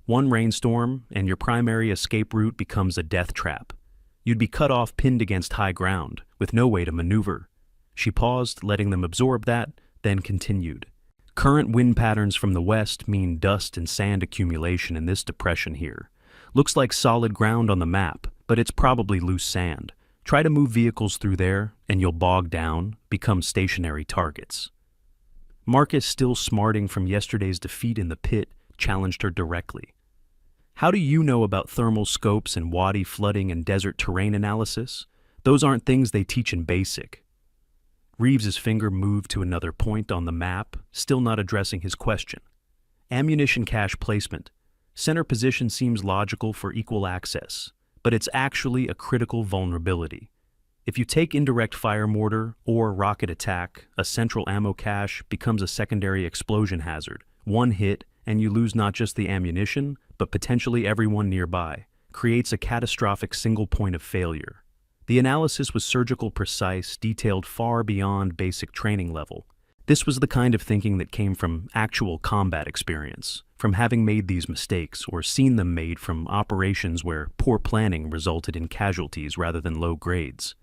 One rainstorm, and your primary escape route becomes a death trap. You'd be cut off, pinned against high ground, with no way to maneuver. She paused, letting them absorb that, then continued. Current wind patterns from the west mean dust and sand accumulation in this depression here. Looks like solid ground on the map, but it's probably loose sand. Try to move vehicles through there, and you'll bog down, become stationary targets. Marcus, still smarting from yesterday's defeat in the pit, challenged her directly. How do you know about thermal scopes and wadi flooding and desert terrain analysis? Those aren't things they teach in basic. Reeves's finger moved to another point on the map, still not addressing his question. Ammunition cache placement. Center position seems logical for equal access, but it's actually a critical vulnerability. If you take indirect fire mortar or rocket attack, a central ammo cache becomes a secondary explosion hazard. One hit, and you lose not just the ammunition, but potentially everyone nearby. Creates a catastrophic single point of failure. The analysis was surgical, precise, detailed far beyond basic training level. This was the kind of thinking that came from actual combat experience, from having made these mistakes or seen them made from operations where poor planning resulted in casualties rather than low grades.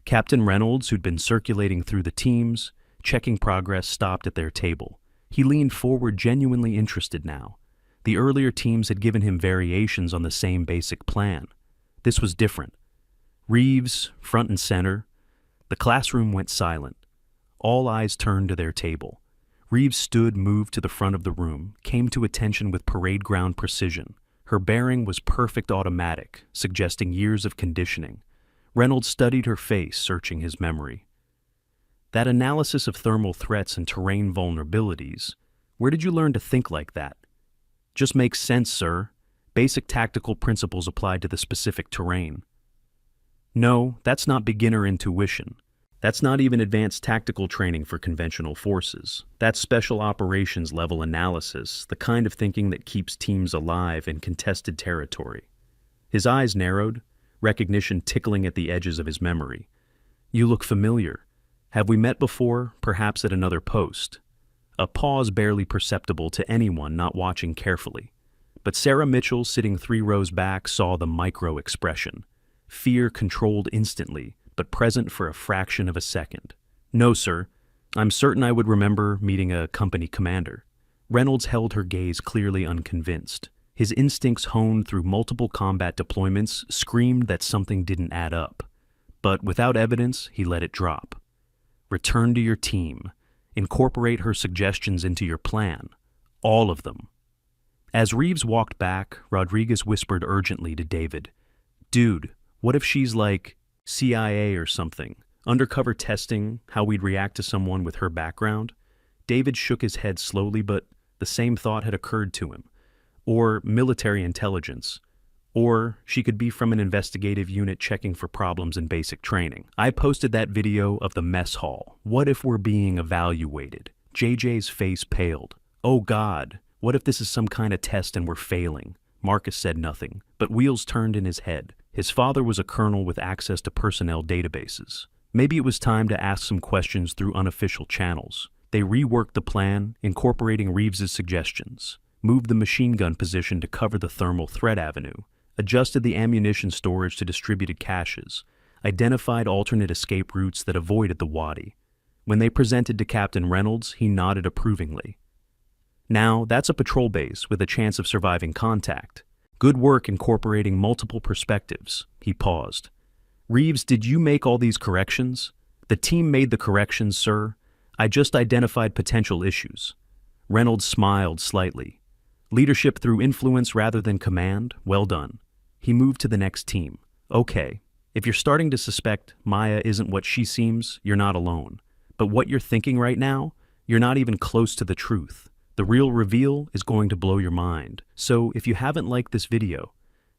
Captain Reynolds, who'd been circulating through the teams, checking progress, stopped at their table. He leaned forward, genuinely interested now. The earlier teams had given him variations on the same basic plan. This was different. Reeves, front and center. The classroom went silent. All eyes turned to their table. Reeves stood, moved to the front of the room, came to attention with parade ground precision. Her bearing was perfect, automatic, suggesting years of conditioning. Reynolds studied her face, searching his memory. That analysis of thermal threats and terrain vulnerabilities, where did you learn to think like that? Just makes sense, sir. Basic tactical principles applied to the specific terrain. No, that's not beginner intuition. That's not even advanced tactical training for conventional forces. That's special operations level analysis, the kind of thinking that keeps teams alive in contested territory. His eyes narrowed, recognition tickling at the edges of his memory. You look familiar. Have we met before, perhaps at another post? A pause barely perceptible to anyone not watching carefully. But Sarah Mitchell, sitting 3 rows back, saw the micro-expression. Fear controlled instantly, but present for a fraction of a second. No, sir. I'm certain I would remember meeting a company commander. Reynolds held her gaze, clearly unconvinced. His instincts, honed through multiple combat deployments, screamed that something didn't add up. But without evidence, he let it drop. Return to your team. Incorporate her suggestions into your plan. All of them. As Reeves walked back, Rodriguez whispered urgently to David, "Dude, what if she's like CIA or something? Undercover testing how we'd react to someone with her background?" David shook his head slowly, but the same thought had occurred to him. Or military intelligence. Or she could be from an investigative unit checking for problems in basic training. I posted that video of the mess hall. What if we're being evaluated? JJ's face paled. Oh God, what if this is some kind of test and we're failing? Marcus said nothing, but wheels turned in his head. His father was a colonel with access to personnel databases. Maybe it was time to ask some questions through unofficial channels. They reworked the plan, incorporating Reeves's suggestions, moved the machine gun position to cover the thermal threat avenue, adjusted the ammunition storage to distributed caches, identified alternate escape routes that avoided the wadi. When they presented to Captain Reynolds, he nodded approvingly. Now, that's a patrol base with a chance of surviving contact. Good work incorporating multiple perspectives. He paused. Reeves, did you make all these corrections? The team made the corrections, sir. I just identified potential issues. Reynolds smiled slightly. Leadership through influence rather than command? Well done. He moved to the next team. Okay, if you're starting to suspect Maya isn't what she seems, you're not alone. But what you're thinking right now, you're not even close to the truth. The real reveal is going to blow your mind. So if you haven't liked this video,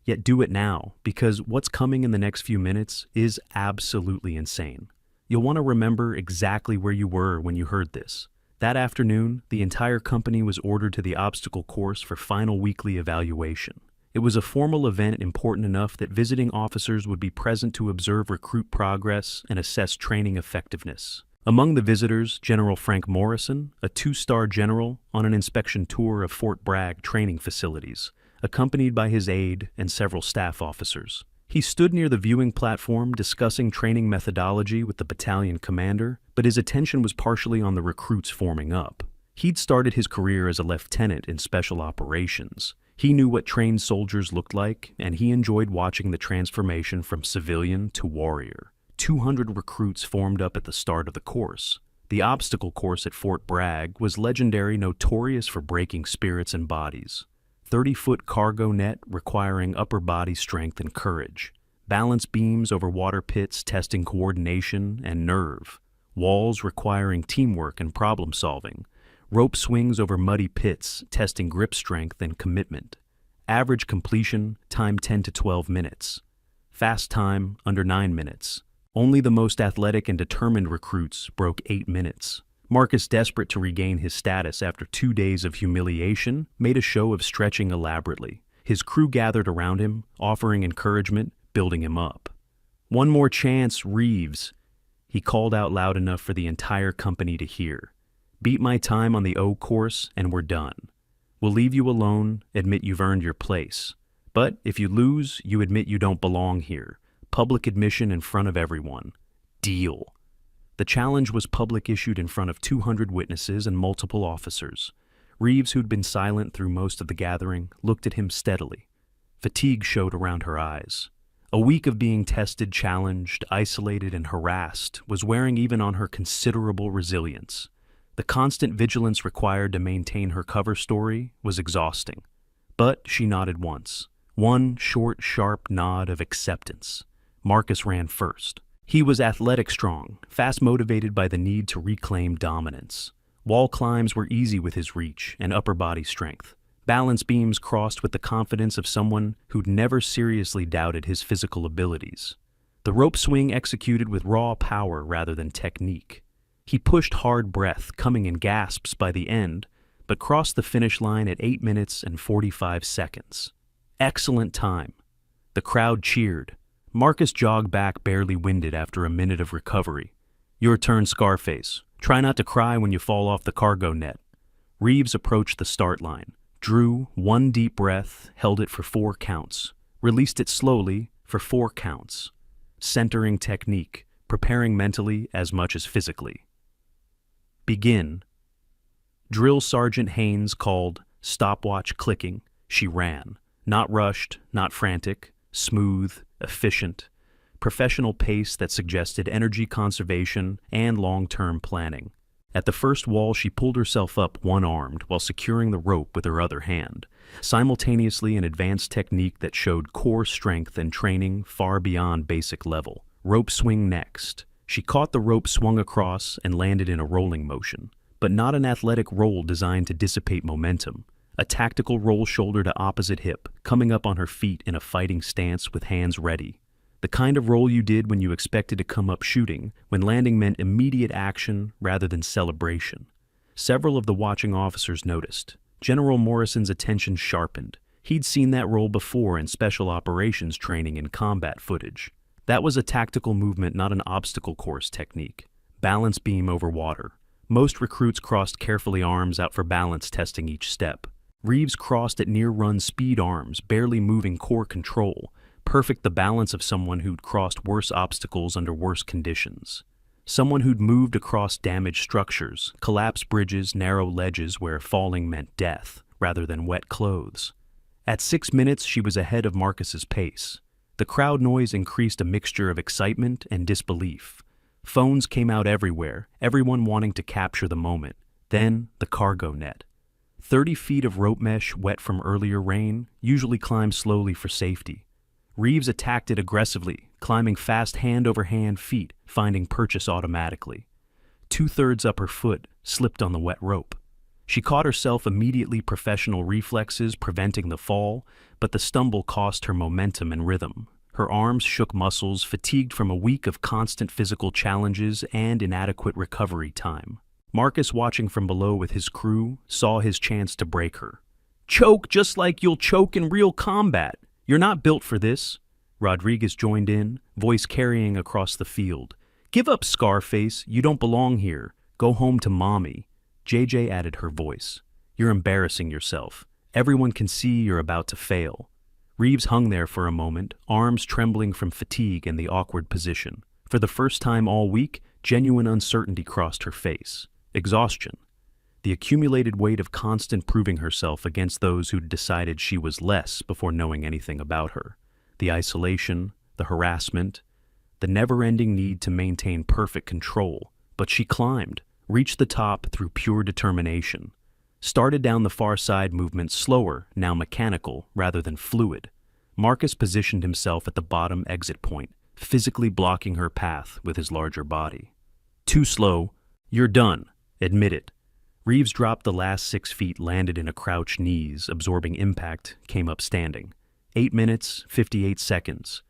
yet do it now, because what's coming in the next few minutes is absolutely insane. You'll want to remember exactly where you were when you heard this. That afternoon, the entire company was ordered to the obstacle course for final weekly evaluation. It was a formal event important enough that visiting officers would be present to observe recruit progress and assess training effectiveness. Among the visitors, General Frank Morrison, a 2-star general, on an inspection tour of Fort Bragg training facilities, accompanied by his aide and several staff officers. He stood near the viewing platform discussing training methodology with the battalion commander, but his attention was partially on the recruits forming up. He'd started his career as a lieutenant in special operations. He knew what trained soldiers looked like, and he enjoyed watching the transformation from civilian to warrior. 200 recruits formed up at the start of the course. The obstacle course at Fort Bragg was legendary, notorious for breaking spirits and bodies. 30-foot cargo net requiring upper body strength and courage. Balance beams over water pits testing coordination and nerve. Walls requiring teamwork and problem solving. Rope swings over muddy pits testing grip strength and commitment. Average completion, time 10 to 12 minutes. Fast time, under 9 minutes. Only the most athletic and determined recruits broke 8 minutes. Marcus, desperate to regain his status after 2 days of humiliation, made a show of stretching elaborately. His crew gathered around him, offering encouragement, building him up. "One more chance, Reeves," he called out loud enough for the entire company to hear. "Beat my time on the O course and we're done. We'll leave you alone, admit you've earned your place. But if you lose, you admit you don't belong here. Public admission in front of everyone. Deal." The challenge was public, issued in front of 200 witnesses and multiple officers. Reeves, who'd been silent through most of the gathering, looked at him steadily. Fatigue showed around her eyes. A week of being tested, challenged, isolated, and harassed was wearing even on her considerable resilience. The constant vigilance required to maintain her cover story was exhausting. But she nodded once. One short, sharp nod of acceptance. Marcus ran first. He was athletic strong, fast motivated by the need to reclaim dominance. Wall climbs were easy with his reach and upper body strength. Balance beams crossed with the confidence of someone who'd never seriously doubted his physical abilities. The rope swing executed with raw power rather than technique. He pushed hard breath, coming in gasps by the end, but crossed the finish line at 8 minutes and 45 seconds. Excellent time. The crowd cheered. Marcus jogged back, barely winded after a minute of recovery. "Your turn, Scarface. Try not to cry when you fall off the cargo net." Reeves approached the start line, drew one deep breath, held it for 4 counts, released it slowly for 4 counts. Centering technique, preparing mentally as much as physically. "Begin." Drill Sergeant Haynes called, stopwatch clicking. She ran. Not rushed, not frantic, smooth, efficient. professional pace that suggested energy conservation and long-term planning. At the first wall, she pulled herself up one-armed while securing the rope with her other hand, simultaneously an advanced technique that showed core strength and training far beyond basic level. Rope swing next. She caught the rope swung across and landed in a rolling motion, but not an athletic roll designed to dissipate momentum. A tactical roll shoulder to opposite hip, coming up on her feet in a fighting stance with hands ready. The kind of roll you did when you expected to come up shooting, when landing meant immediate action rather than celebration. Several of the watching officers noticed. General Morrison's attention sharpened. He'd seen that roll before in special operations training and combat footage. That was a tactical movement, not an obstacle course technique. Balance beam over water. Most recruits crossed carefully, arms out for balance testing each step. Reeves crossed at near-run speed, arms barely moving, core control. Perfect, the balance of someone who'd crossed worse obstacles under worse conditions. Someone who'd moved across damaged structures, collapsed bridges, narrow ledges where falling meant death, rather than wet clothes. At 6 minutes, she was ahead of Marcus's pace. The crowd noise increased, a mixture of excitement and disbelief. Phones came out everywhere, everyone wanting to capture the moment. Then, the cargo net. 30 feet of rope mesh, wet from earlier rain, usually climbed slowly for safety. Reeves attacked it aggressively, climbing fast hand over hand, feet, finding purchase automatically. 2/3 up her foot, slipped on the wet rope. She caught herself immediately, professional reflexes preventing the fall, but the stumble cost her momentum and rhythm. Her arms shook, muscles fatigued from a week of constant physical challenges and inadequate recovery time. Marcus, watching from below with his crew, saw his chance to break her. "Choke just like you'll choke in real combat. You're not built for this." Rodriguez joined in, voice carrying across the field. "Give up, Scarface. You don't belong here. Go home to mommy." JJ added her voice. "You're embarrassing yourself. Everyone can see you're about to fail." Reeves hung there for a moment, arms trembling from fatigue and the awkward position. For the first time all week, genuine uncertainty crossed her face. Exhaustion. The accumulated weight of constant proving herself against those who'd decided she was less before knowing anything about her. The isolation, the harassment, the never-ending need to maintain perfect control. But she climbed, reached the top through pure determination. Started down the far side, movement slower, now mechanical rather than fluid. Marcus positioned himself at the bottom exit point, physically blocking her path with his larger body. "Too slow. You're done. Admit it." Reeves dropped the last 6 feet, landed in a crouched knees, absorbing impact, came up standing. 8 minutes, 58 seconds.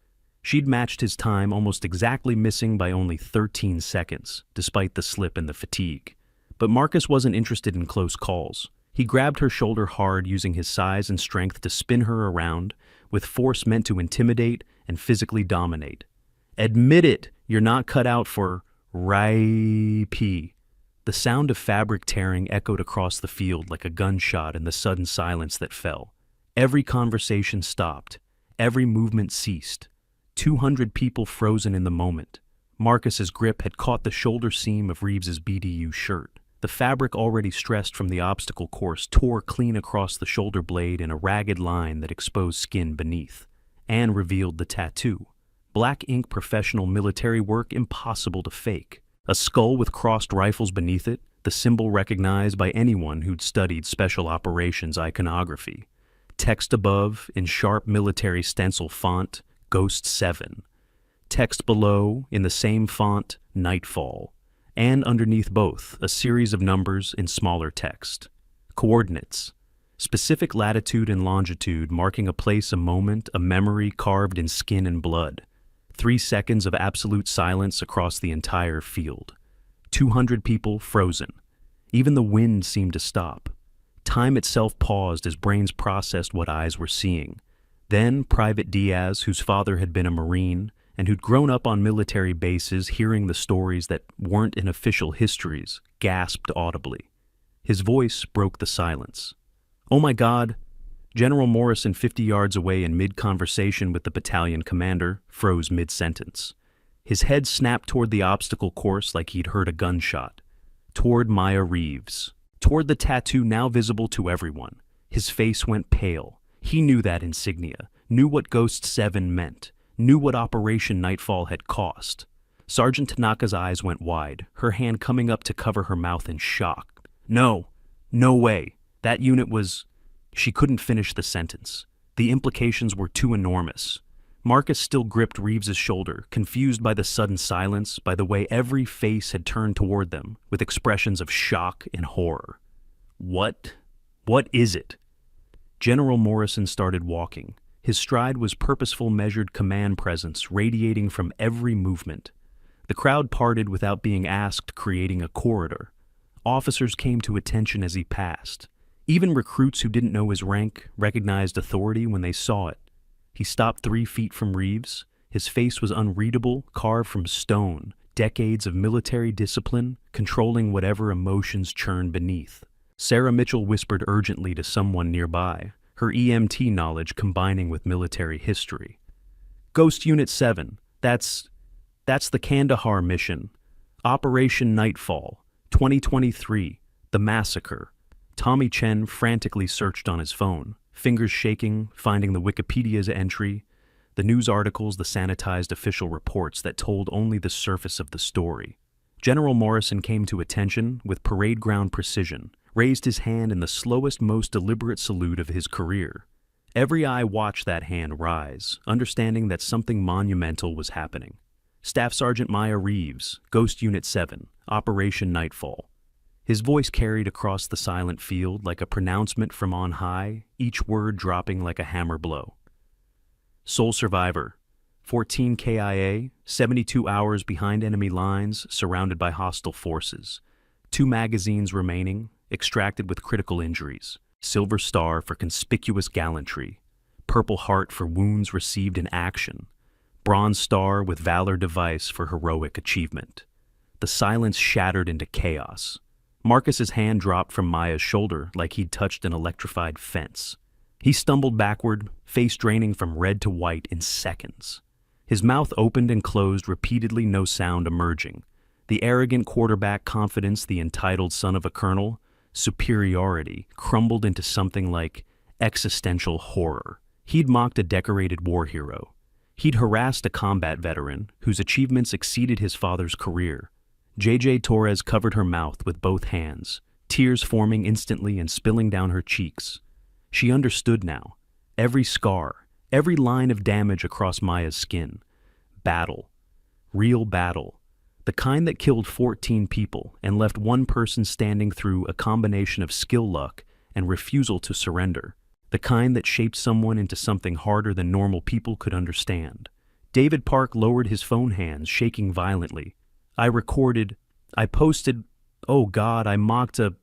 She'd matched his time, almost exactly, missing by only 13 seconds, despite the slip and the fatigue. But Marcus wasn't interested in close calls. He grabbed her shoulder hard, using his size and strength to spin her around, with force meant to intimidate and physically dominate. "Admit it, you're not cut out for RIP." The sound of fabric tearing echoed across the field like a gunshot in the sudden silence that fell. Every conversation stopped. Every movement ceased. 200 people frozen in the moment. Marcus's grip had caught the shoulder seam of Reeves's BDU shirt. The fabric, already stressed from the obstacle course, tore clean across the shoulder blade in a ragged line that exposed skin beneath, and revealed the tattoo. Black ink, professional military work, impossible to fake. A skull with crossed rifles beneath it, the symbol recognized by anyone who'd studied special operations iconography. Text above, in sharp military stencil font, Ghost 7. Text below, in the same font, Nightfall. And underneath both, a series of numbers in smaller text. Coordinates. Specific latitude and longitude, marking a place, a moment, a memory carved in skin and blood. 3 seconds of absolute silence across the entire field. 200 people frozen. Even the wind seemed to stop. Time itself paused as brains processed what eyes were seeing. Then Private Diaz, whose father had been a Marine, and who'd grown up on military bases hearing the stories that weren't in official histories, gasped audibly. His voice broke the silence. "Oh my God!" General Morrison, 50 yards away in mid-conversation with the battalion commander, froze mid-sentence. His head snapped toward the obstacle course like he'd heard a gunshot. Toward Maya Reeves. Toward the tattoo now visible to everyone. His face went pale. He knew that insignia, knew what Ghost 7 meant. knew what Operation Nightfall had cost. Sergeant Tanaka's eyes went wide, her hand coming up to cover her mouth in shock. No, no way. That unit was... She couldn't finish the sentence. The implications were too enormous. Marcus still gripped Reeves's shoulder, confused by the sudden silence, by the way every face had turned toward them, with expressions of shock and horror. What? What is it? General Morrison started walking. His stride was purposeful, measured command presence radiating from every movement. The crowd parted without being asked, creating a corridor. Officers came to attention as he passed. Even recruits who didn't know his rank recognized authority when they saw it. He stopped 3 feet from Reeves. His face was unreadable, carved from stone, decades of military discipline, controlling whatever emotions churned beneath. Sarah Mitchell whispered urgently to someone nearby, her EMT knowledge combining with military history. Ghost Unit 7, that's the Kandahar mission. Operation Nightfall, 2023, the massacre. Tommy Chen frantically searched on his phone, fingers shaking, finding the Wikipedia's entry, the news articles, the sanitized official reports that told only the surface of the story. General Morrison came to attention with parade ground precision, raised his hand in the slowest, most deliberate salute of his career. Every eye watched that hand rise, understanding that something monumental was happening. Staff Sergeant Maya Reeves, Ghost Unit 7, Operation Nightfall. His voice carried across the silent field like a pronouncement from on high, each word dropping like a hammer blow. Sole survivor, 14 KIA, 72 hours behind enemy lines, surrounded by hostile forces. 2 magazines remaining, extracted with critical injuries. Silver Star for conspicuous gallantry. Purple Heart for wounds received in action. Bronze Star with Valor Device for heroic achievement. The silence shattered into chaos. Marcus's hand dropped from Maya's shoulder like he'd touched an electrified fence. He stumbled backward, face draining from red to white in seconds. His mouth opened and closed repeatedly, no sound emerging. The arrogant quarterback confidence, the entitled son of a colonel, superiority, crumbled into something like existential horror. He'd mocked a decorated war hero. He'd harassed a combat veteran whose achievements exceeded his father's career. J.J. Torres covered her mouth with both hands, tears forming instantly and spilling down her cheeks. She understood now. Every scar, every line of damage across Maya's skin. Battle. Real battle. The kind that killed 14 people and left one person standing through a combination of skill luck and refusal to surrender. The kind that shaped someone into something harder than normal people could understand. David Park lowered his phone hands, shaking violently. I posted, oh God, I mocked a...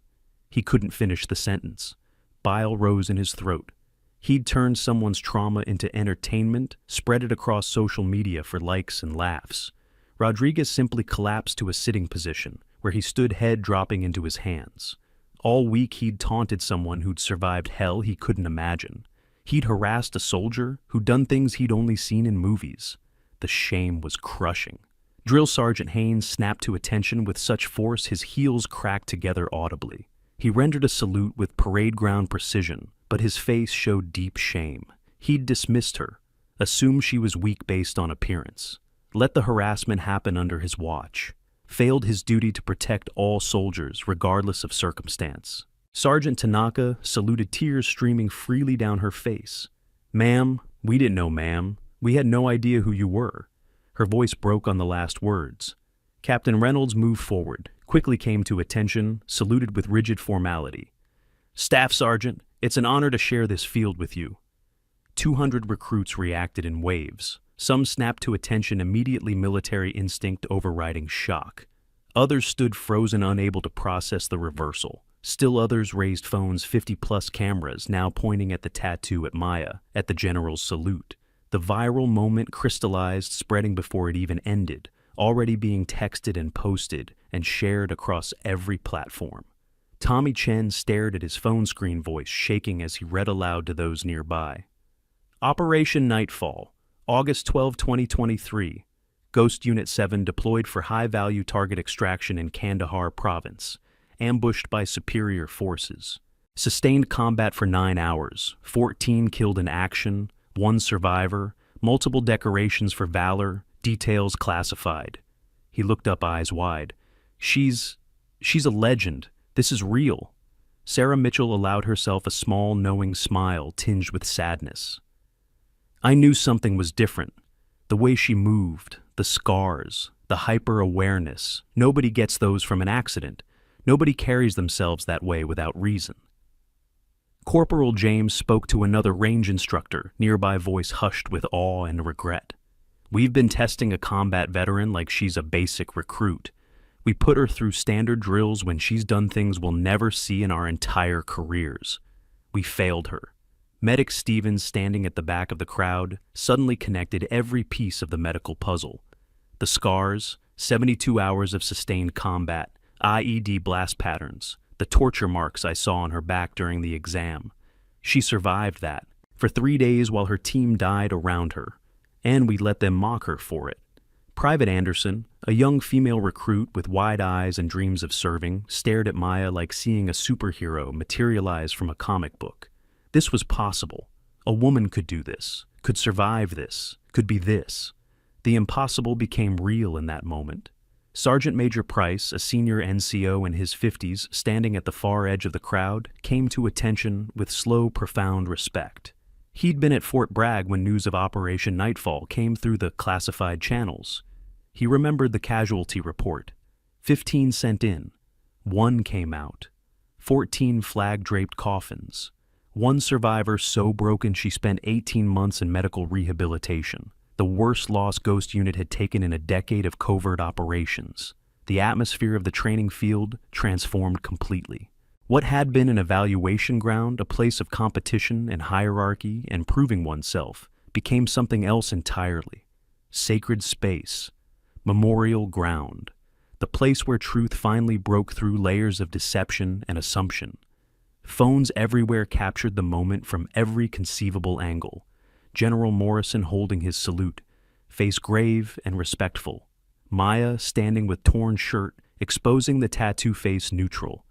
He couldn't finish the sentence. Bile rose in his throat. He'd turned someone's trauma into entertainment, spread it across social media for likes and laughs. Rodriguez simply collapsed to a sitting position, where he stood head dropping into his hands. All week he'd taunted someone who'd survived hell he couldn't imagine. He'd harassed a soldier who'd done things he'd only seen in movies. The shame was crushing. Drill Sergeant Haynes snapped to attention with such force his heels cracked together audibly. He rendered a salute with parade ground precision, but his face showed deep shame. He'd dismissed her, assumed she was weak based on appearance, let the harassment happen under his watch, failed his duty to protect all soldiers regardless of circumstance. Sergeant Tanaka saluted, tears streaming freely down her face. Ma'am, we didn't know, ma'am. We had no idea who you were. Her voice broke on the last words. Captain Reynolds moved forward, quickly came to attention, saluted with rigid formality. Staff Sergeant, it's an honor to share this field with you. 200 recruits reacted in waves. Some snapped to attention, immediately military instinct overriding shock. Others stood frozen, unable to process the reversal. Still others raised phones, 50-plus cameras now pointing at the tattoo at Maya, at the general's salute. The viral moment crystallized, spreading before it even ended, already being texted and posted and shared across every platform. Tommy Chen stared at his phone screen, voice shaking as he read aloud to those nearby. Operation Nightfall, August 12, 2023. Ghost Unit 7 deployed for high-value target extraction in Kandahar province, ambushed by superior forces. Sustained combat for 9 hours, 14 killed in action, 1 survivor, Multiple decorations for valor, details classified. He looked up, eyes wide. She's a legend. This is real. Sarah Mitchell allowed herself a small, knowing smile tinged with sadness. I knew something was different. The way she moved, the scars, the hyper-awareness. Nobody gets those from an accident. Nobody carries themselves that way without reason. Corporal James spoke to another range instructor, nearby voice hushed with awe and regret. We've been testing a combat veteran like she's a basic recruit. We put her through standard drills when she's done things we'll never see in our entire careers. We failed her. Medic Stevens, standing at the back of the crowd, suddenly connected every piece of the medical puzzle. The scars, 72 hours of sustained combat, IED blast patterns, the torture marks I saw on her back during the exam. She survived that, for 3 days while her team died around her, and we let them mock her for it. Private Anderson, a young female recruit with wide eyes and dreams of serving, stared at Maya like seeing a superhero materialize from a comic book. This was possible. A woman could do this, could survive this, could be this. The impossible became real in that moment. Sergeant Major Price, a senior NCO in his 50s, standing at the far edge of the crowd, came to attention with slow, profound respect. He'd been at Fort Bragg when news of Operation Nightfall came through the classified channels. He remembered the casualty report. 15 sent in. 1 came out. 14 flag-draped coffins. 1 survivor so broken she spent 18 months in medical rehabilitation. The worst loss Ghost Unit had taken in a decade of covert operations. The atmosphere of the training field transformed completely. What had been an evaluation ground, a place of competition and hierarchy and proving oneself, became something else entirely. Sacred space. Memorial ground. The place where truth finally broke through layers of deception and assumption. Phones everywhere captured the moment from every conceivable angle. General Morrison holding his salute, face grave and respectful. Maya standing with torn shirt, exposing the tattoo face neutral,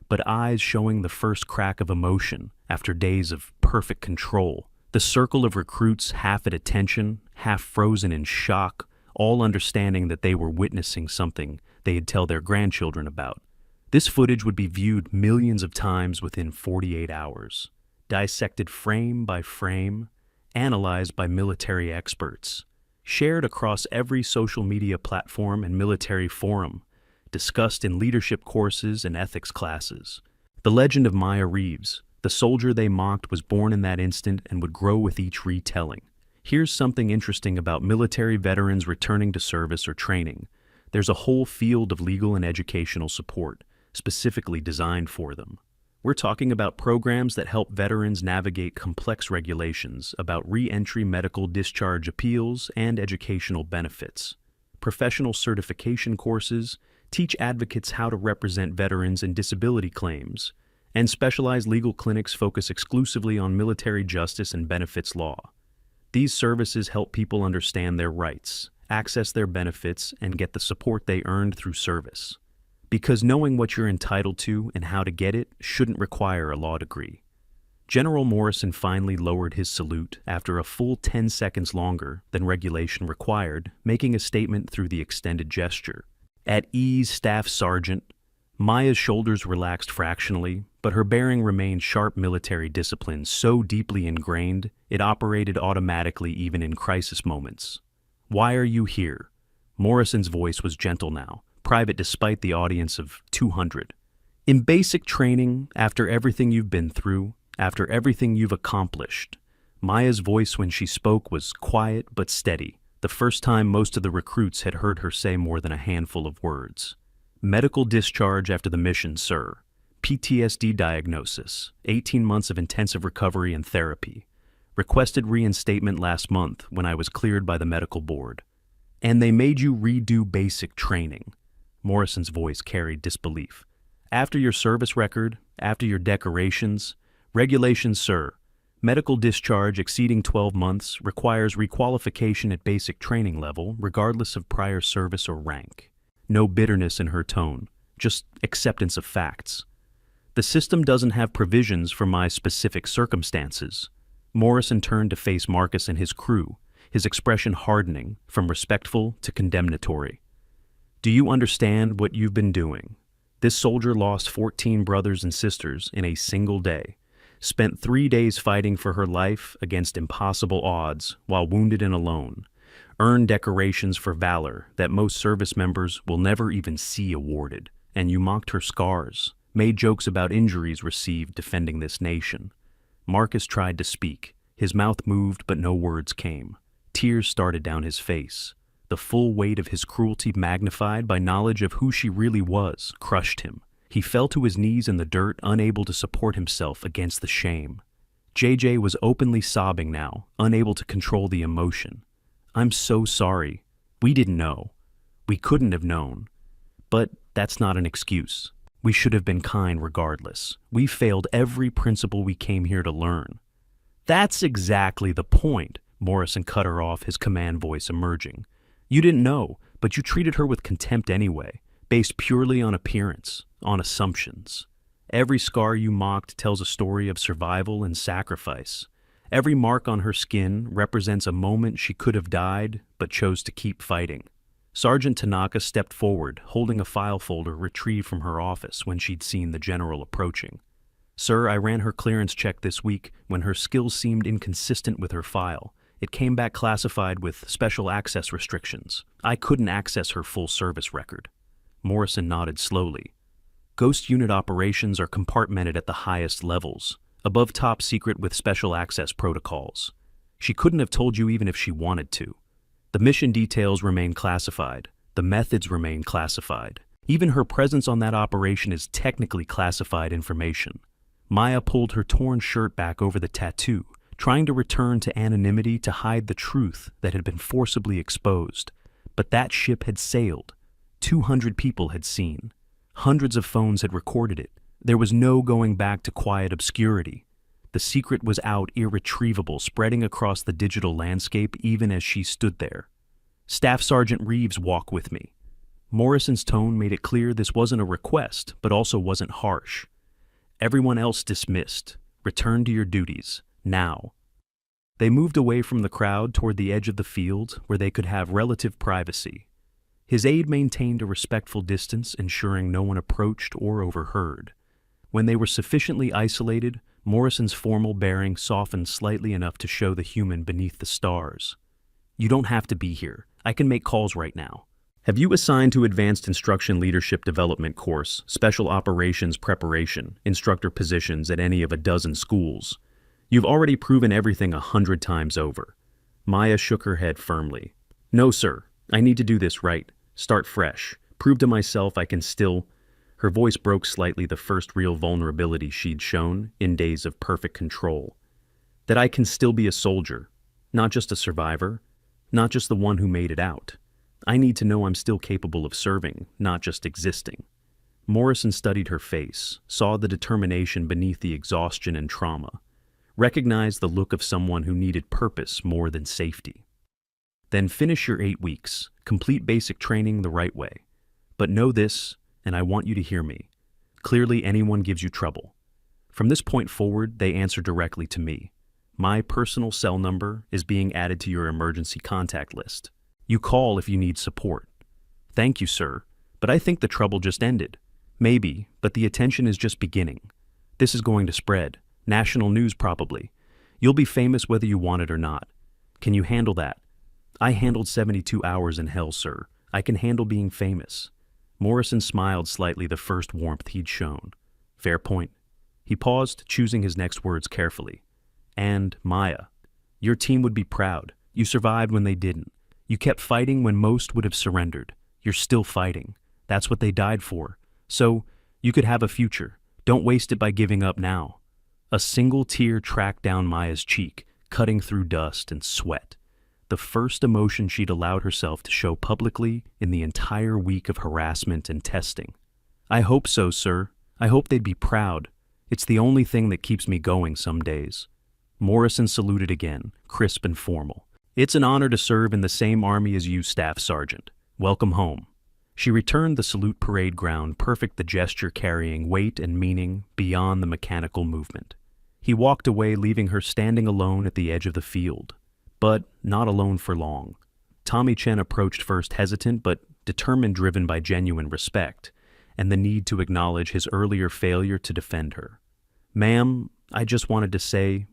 but eyes showing the first crack of emotion after days of perfect control. The circle of recruits half at attention, half frozen in shock, all understanding that they were witnessing something they'd tell their grandchildren about. This footage would be viewed millions of times within 48 hours, dissected frame by frame, analyzed by military experts, shared across every social media platform and military forum, discussed in leadership courses and ethics classes. The legend of Maya Reeves, the soldier they mocked, was born in that instant and would grow with each retelling. Here's something interesting about military veterans returning to service or training. There's a whole field of legal and educational support, specifically designed for them. We're talking about programs that help veterans navigate complex regulations about re-entry medical discharge appeals and educational benefits. Professional certification courses teach advocates how to represent veterans in disability claims, and specialized legal clinics focus exclusively on military justice and benefits law. These services help people understand their rights, access their benefits, and get the support they earned through service. Because knowing what you're entitled to and how to get it shouldn't require a law degree. General Morrison finally lowered his salute after a full 10 seconds longer than regulation required, making a statement through the extended gesture. At ease, Staff Sergeant. Maya's shoulders relaxed fractionally, but her bearing remained sharp military discipline so deeply ingrained it operated automatically even in crisis moments. Why are you here? Morrison's voice was gentle now, private despite the audience of 200. In basic training, after everything you've been through, after everything you've accomplished. Maya's voice when she spoke was quiet but steady, the first time most of the recruits had heard her say more than a handful of words. Medical discharge after the mission, sir. PTSD diagnosis, 18 months of intensive recovery and therapy. Requested reinstatement last month when I was cleared by the medical board. And they made you redo basic training. Morrison's voice carried disbelief. After your service record, after your decorations, regulations, sir. Medical discharge exceeding 12 months requires requalification at basic training level, regardless of prior service or rank. No bitterness in her tone, just acceptance of facts. The system doesn't have provisions for my specific circumstances. Morrison turned to face Marcus and his crew, his expression hardening from respectful to condemnatory. "Do you understand what you've been doing? This soldier lost 14 brothers and sisters in a single day, spent 3 days fighting for her life against impossible odds while wounded and alone, earned decorations for valor that most service members will never even see awarded, and you mocked her scars, made jokes about injuries received defending this nation." Marcus tried to speak. His mouth moved, but no words came. Tears started down his face. The full weight of his cruelty, magnified by knowledge of who she really was, crushed him. He fell to his knees in the dirt, unable to support himself against the shame. JJ was openly sobbing now, unable to control the emotion. "I'm so sorry. We didn't know. We couldn't have known. But that's not an excuse. We should have been kind regardless. We failed every principle we came here to learn." "That's exactly the point," Morrison cut her off, his command voice emerging. "You didn't know, but you treated her with contempt anyway, based purely on appearance, on assumptions. Every scar you mocked tells a story of survival and sacrifice. Every mark on her skin represents a moment she could have died, but chose to keep fighting." Sergeant Tanaka stepped forward, holding a file folder retrieved from her office when she'd seen the general approaching. "Sir, I ran her clearance check this week when her skills seemed inconsistent with her file. It came back classified with special access restrictions. I couldn't access her full service record." Morrison nodded slowly. "Ghost unit operations are compartmented at the highest levels, above top secret with special access protocols. She couldn't have told you even if she wanted to. The mission details remain classified. The methods remain classified. Even her presence on that operation is technically classified information." Maya pulled her torn shirt back over the tattoo, trying to return to anonymity to hide the truth that had been forcibly exposed. But that ship had sailed. 200 people had seen. Hundreds of phones had recorded it. There was no going back to quiet obscurity. The secret was out, irretrievable, spreading across the digital landscape even as she stood there. "Staff Sergeant Reeves, walk with me." Morrison's tone made it clear this wasn't a request, but also wasn't harsh. "Everyone else dismissed. Return to your duties. Now." They moved away from the crowd toward the edge of the field where they could have relative privacy. His aide maintained a respectful distance, ensuring no one approached or overheard. When they were sufficiently isolated, Morrison's formal bearing softened slightly enough to show the human beneath the stars. "You don't have to be here. I can make calls right now. Have you assigned to Advanced Instruction Leadership Development course, Special Operations Preparation, instructor positions at any of a dozen schools? You've already proven everything 100 times over." Maya shook her head firmly. "No, sir. I need to do this right. Start fresh. Prove to myself I can still—" Her voice broke slightly, the first real vulnerability she'd shown in days of perfect control. "That I can still be a soldier. Not just a survivor. Not just the one who made it out. I need to know I'm still capable of serving, not just existing." Morrison studied her face, saw the determination beneath the exhaustion and trauma, recognized the look of someone who needed purpose more than safety. "Then finish your 8 weeks, complete basic training the right way. But know this, and I want you to hear me. Clearly anyone gives you trouble. From this point forward, they answer directly to me. My personal cell number is being added to your emergency contact list. You call if you need support." "Thank you, sir, but I think the trouble just ended." "Maybe, but the attention is just beginning. This is going to spread. National news probably. You'll be famous whether you want it or not. Can you handle that?" "I handled 72 hours in hell, sir. I can handle being famous." Morrison smiled slightly, the first warmth he'd shown. "Fair point." He paused, choosing his next words carefully. "And, Maya, your team would be proud. You survived when they didn't. You kept fighting when most would have surrendered. You're still fighting. That's what they died for. So, you could have a future. Don't waste it by giving up now." A single tear tracked down Maya's cheek, cutting through dust and sweat. The first emotion she'd allowed herself to show publicly in the entire week of harassment and testing. "I hope so, sir. I hope they'd be proud. It's the only thing that keeps me going some days." Morrison saluted again, crisp and formal. "It's an honor to serve in the same army as you, Staff Sergeant. Welcome home." She returned the salute parade ground, perfect, the gesture carrying weight and meaning beyond the mechanical movement. He walked away, leaving her standing alone at the edge of the field. But not alone for long. Tommy Chen approached first hesitant but determined, driven by genuine respect and the need to acknowledge his earlier failure to defend her. "Ma'am, I just wanted to say,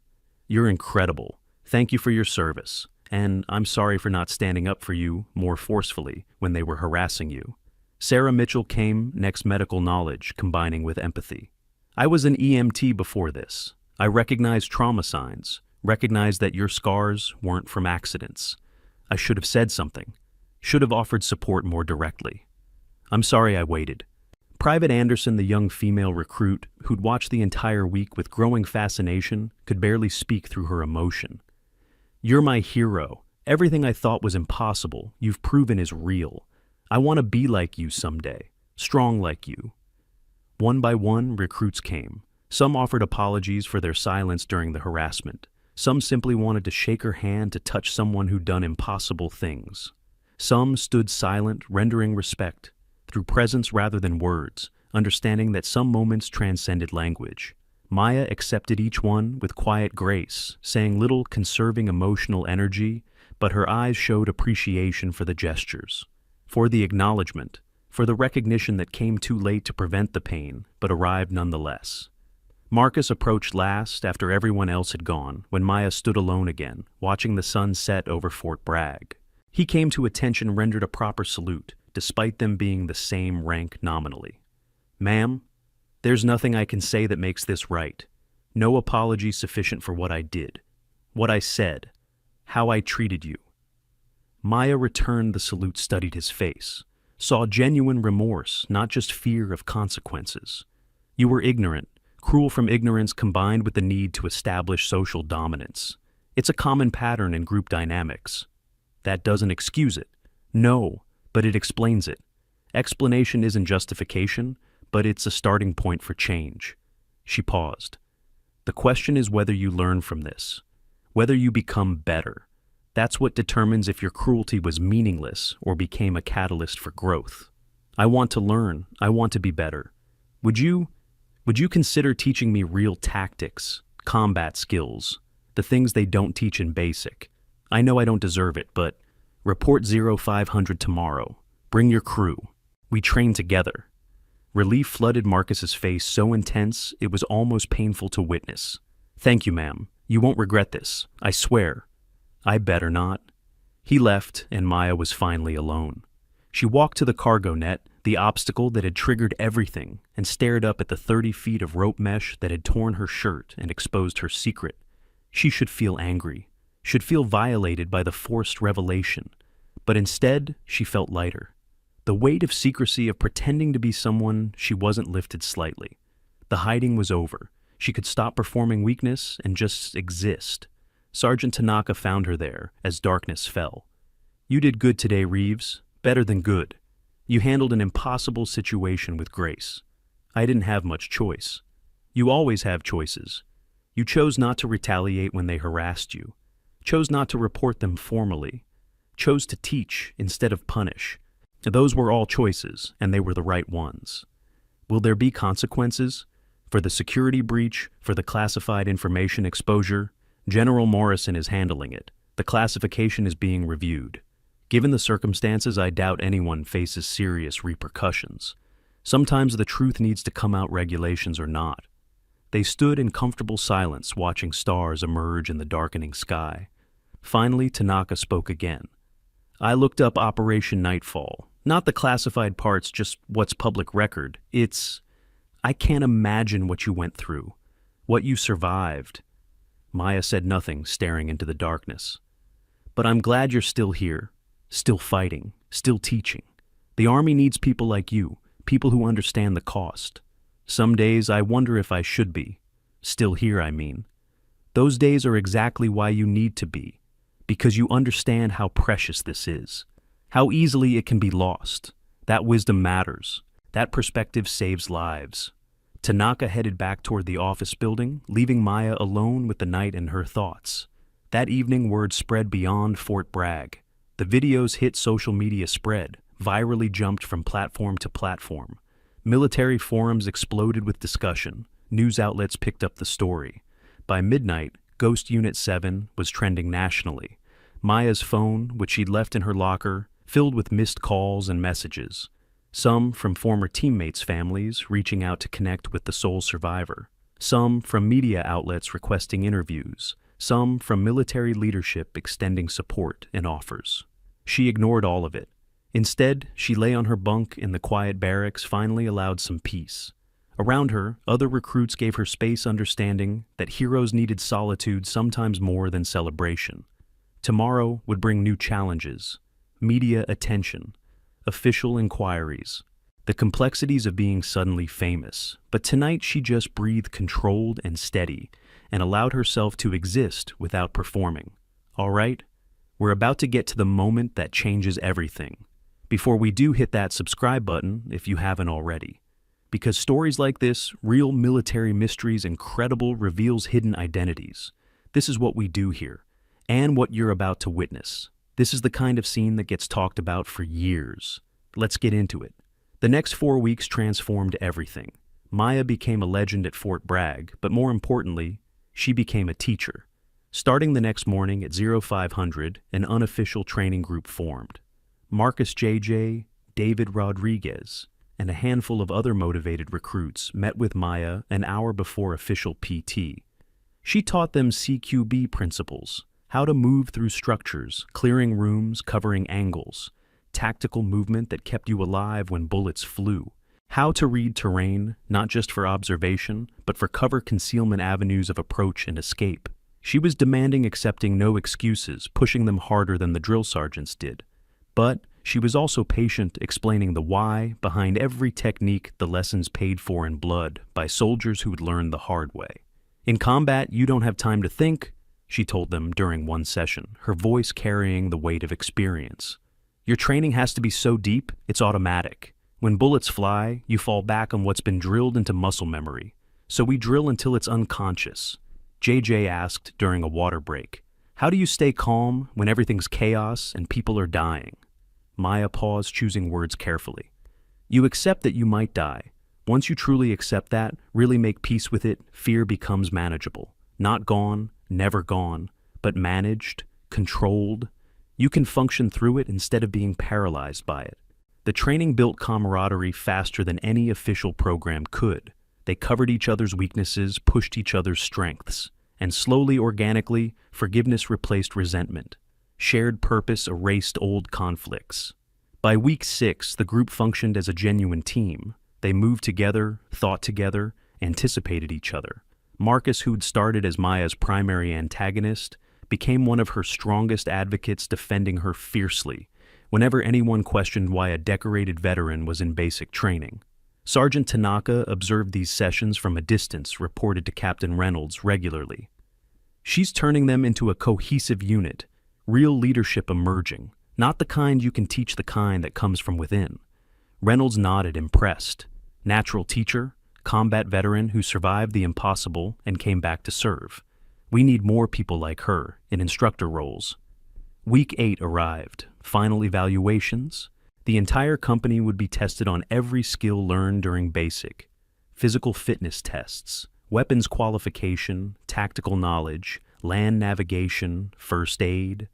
you're incredible. Thank you for your service, and I'm sorry for not standing up for you more forcefully when they were harassing you." Sarah Mitchell came next, medical knowledge combining with empathy. "I was an EMT before this. I recognized trauma signs, recognized that your scars weren't from accidents. I should have said something, should have offered support more directly. I'm sorry I waited." Private Anderson, the young female recruit who'd watched the entire week with growing fascination, could barely speak through her emotion. "You're my hero. Everything I thought was impossible, you've proven is real. I want to be like you someday, strong like you." One by one, recruits came. Some offered apologies for their silence during the harassment. Some simply wanted to shake her hand to touch someone who'd done impossible things. Some stood silent, rendering respect through presence rather than words, understanding that some moments transcended language. Maya accepted each one with quiet grace, saying little, conserving emotional energy, but her eyes showed appreciation for the gestures, for the acknowledgement, for the recognition that came too late to prevent the pain, but arrived nonetheless. Marcus approached last after everyone else had gone, when Maya stood alone again, watching the sun set over Fort Bragg. He came to attention, rendered a proper salute, despite them being the same rank nominally. "Ma'am, there's nothing I can say that makes this right. No apology sufficient for what I did, what I said, how I treated you." Maya returned the salute, studied his face, saw genuine remorse, not just fear of consequences. "You were ignorant, cruel from ignorance combined with the need to establish social dominance. It's a common pattern in group dynamics. That doesn't excuse it. No, but it explains it. Explanation isn't justification, but it's a starting point for change." She paused. "The question is whether you learn from this, whether you become better. That's what determines if your cruelty was meaningless or became a catalyst for growth. I want to learn. I want to be better. Would you consider teaching me real tactics, combat skills, the things they don't teach in basic? I know I don't deserve it, but report 0500 tomorrow. Bring your crew. We train together." Relief flooded Marcus's face, so intense it was almost painful to witness. "Thank you, ma'am. You won't regret this. I swear." "I better not." He left, and Maya was finally alone. She walked to the cargo net, the obstacle that had triggered everything, and stared up at the 30 feet of rope mesh that had torn her shirt and exposed her secret. She should feel angry, should feel violated by the forced revelation, but instead she felt lighter. The weight of secrecy, of pretending to be someone she wasn't, lifted slightly. The hiding was over. She could stop performing weakness and just exist. Sergeant Tanaka found her there as darkness fell. "You did good today, Reeves. Better than good. You handled an impossible situation with grace. I didn't have much choice. You always have choices. You chose not to retaliate when they harassed you, chose not to report them formally, chose to teach instead of punish. Those were all choices, and they were the right ones. Will there be consequences? For the security breach, for the classified information exposure? General Morrison is handling it. The classification is being reviewed. Given the circumstances, I doubt anyone faces serious repercussions. Sometimes the truth needs to come out, regulations or not." They stood in comfortable silence, watching stars emerge in the darkening sky. Finally, Tanaka spoke again. "I looked up Operation Nightfall. Not the classified parts, just what's public record. I can't imagine what you went through, what you survived." Maya said nothing, staring into the darkness. "But I'm glad you're still here, still fighting, still teaching. The Army needs people like you, people who understand the cost. Some days I wonder if I should be. Still here, I mean. Those days are exactly why you need to be, because you understand how precious this is, how easily it can be lost. That wisdom matters. That perspective saves lives." Tanaka headed back toward the office building, leaving Maya alone with the night and her thoughts. That evening, word spread beyond Fort Bragg. The videos hit social media, spread, virally jumped from platform to platform. Military forums exploded with discussion. News outlets picked up the story. By midnight, Ghost Unit 7 was trending nationally. Maya's phone, which she'd left in her locker, filled with missed calls and messages. Some from former teammates' families reaching out to connect with the sole survivor. Some from media outlets requesting interviews. Some from military leadership extending support and offers. She ignored all of it. Instead, she lay on her bunk in the quiet barracks, finally allowed some peace. Around her, other recruits gave her space, understanding that heroes needed solitude sometimes more than celebration. Tomorrow would bring new challenges, media attention, official inquiries, the complexities of being suddenly famous. But tonight she just breathed controlled and steady and allowed herself to exist without performing. All right, we're about to get to the moment that changes everything. Before we do, hit that subscribe button if you haven't already. Because stories like this, real military mysteries, incredible reveals hidden identities. This is what we do here, and what you're about to witness. This is the kind of scene that gets talked about for years. Let's get into it. The next 4 weeks transformed everything. Maya became a legend at Fort Bragg, but more importantly, she became a teacher. Starting the next morning at 0500, an unofficial training group formed. Marcus JJ, David Rodriguez, and a handful of other motivated recruits met with Maya an hour before official PT. She taught them CQB principles, how to move through structures, clearing rooms, covering angles, tactical movement that kept you alive when bullets flew, how to read terrain, not just for observation, but for cover concealment avenues of approach and escape. She was demanding, accepting no excuses, pushing them harder than the drill sergeants did. But she was also patient, explaining the why behind every technique, the lessons paid for in blood by soldiers who would learn the hard way. In combat, you don't have time to think, she told them during one session, her voice carrying the weight of experience. Your training has to be so deep, it's automatic. When bullets fly, you fall back on what's been drilled into muscle memory. So we drill until it's unconscious. JJ asked during a water break, how do you stay calm when everything's chaos and people are dying? Maya paused, choosing words carefully. You accept that you might die. Once you truly accept that, really make peace with it, fear becomes manageable. Not gone, never gone, but managed, controlled. You can function through it instead of being paralyzed by it. The training built camaraderie faster than any official program could. They covered each other's weaknesses, pushed each other's strengths, and slowly, organically, forgiveness replaced resentment. Shared purpose erased old conflicts. By week 6, the group functioned as a genuine team. They moved together, thought together, anticipated each other. Marcus, who'd started as Maya's primary antagonist, became one of her strongest advocates, defending her fiercely whenever anyone questioned why a decorated veteran was in basic training. Sergeant Tanaka observed these sessions from a distance, reported to Captain Reynolds regularly. She's turning them into a cohesive unit, real leadership emerging, not the kind you can teach, the kind that comes from within. Reynolds nodded, impressed. Natural teacher, combat veteran who survived the impossible and came back to serve. We need more people like her in instructor roles. Week 8 arrived. Final evaluations. The entire company would be tested on every skill learned during basic. Physical fitness tests, weapons qualification, tactical knowledge, land navigation, first aid.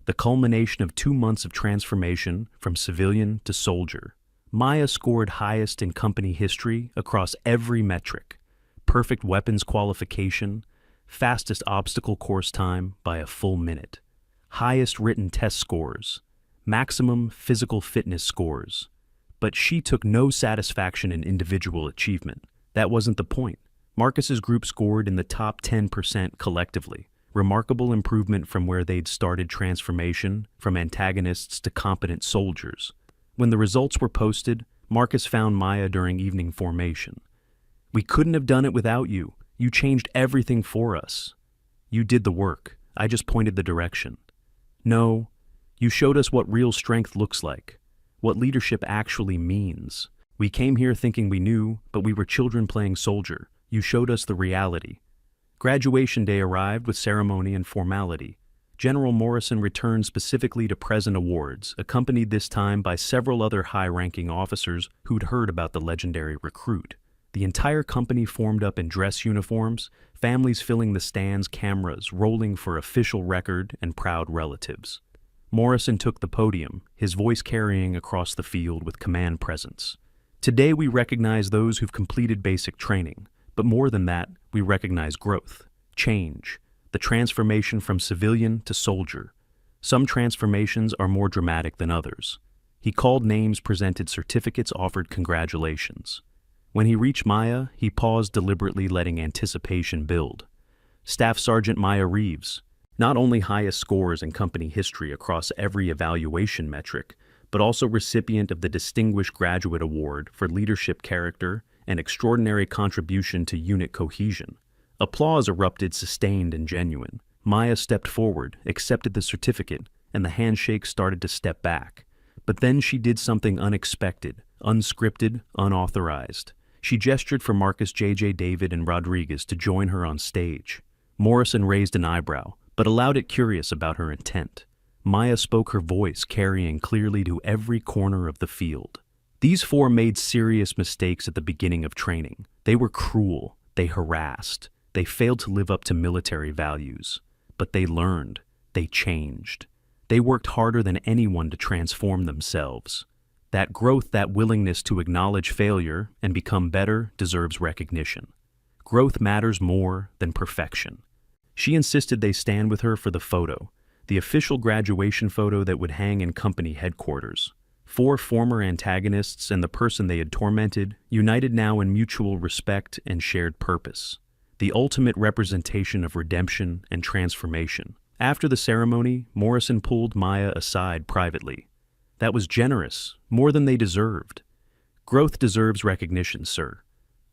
The culmination of 2 months of transformation from civilian to soldier. Maya scored highest in company history across every metric. Perfect weapons qualification, fastest obstacle course time by a full minute. Highest written test scores, maximum physical fitness scores. But she took no satisfaction in individual achievement. That wasn't the point. Marcus's group scored in the top 10% collectively. Remarkable improvement from where they'd started transformation, from antagonists to competent soldiers. When the results were posted, Marcus found Maya during evening formation. We couldn't have done it without you. You changed everything for us. You did the work. I just pointed the direction. No, you showed us what real strength looks like, what leadership actually means. We came here thinking we knew, but we were children playing soldier. You showed us the reality. Graduation day arrived with ceremony and formality. General Morrison returned specifically to present awards, accompanied this time by several other high-ranking officers who'd heard about the legendary recruit. The entire company formed up in dress uniforms, families filling the stands, cameras rolling for official record and proud relatives. Morrison took the podium, his voice carrying across the field with command presence. Today we recognize those who've completed basic training, but more than that, we recognize growth, change, the transformation from civilian to soldier. Some transformations are more dramatic than others. He called names, presented certificates, offered congratulations. When he reached Maya, he paused deliberately, letting anticipation build. Staff Sergeant Maya Reeves, not only highest scores in company history across every evaluation metric, but also recipient of the Distinguished Graduate Award for Leadership Character and Extraordinary Contribution to Unit Cohesion. Applause erupted, sustained and genuine. Maya stepped forward, accepted the certificate, and the handshake started to step back. But then she did something unexpected, unscripted, unauthorized. She gestured for Marcus, J.J. David, and Rodriguez to join her on stage. Morrison raised an eyebrow, but allowed it, curious about her intent. Maya spoke, her voice carrying clearly to every corner of the field. These four made serious mistakes at the beginning of training. They were cruel, they harassed, they failed to live up to military values. But they learned, they changed. They worked harder than anyone to transform themselves. That growth, that willingness to acknowledge failure and become better, deserves recognition. Growth matters more than perfection. She insisted they stand with her for the photo, the official graduation photo that would hang in company headquarters. Four former antagonists and the person they had tormented, united now in mutual respect and shared purpose. The ultimate representation of redemption and transformation. After the ceremony, Morrison pulled Maya aside privately. That was generous, more than they deserved. Growth deserves recognition, sir.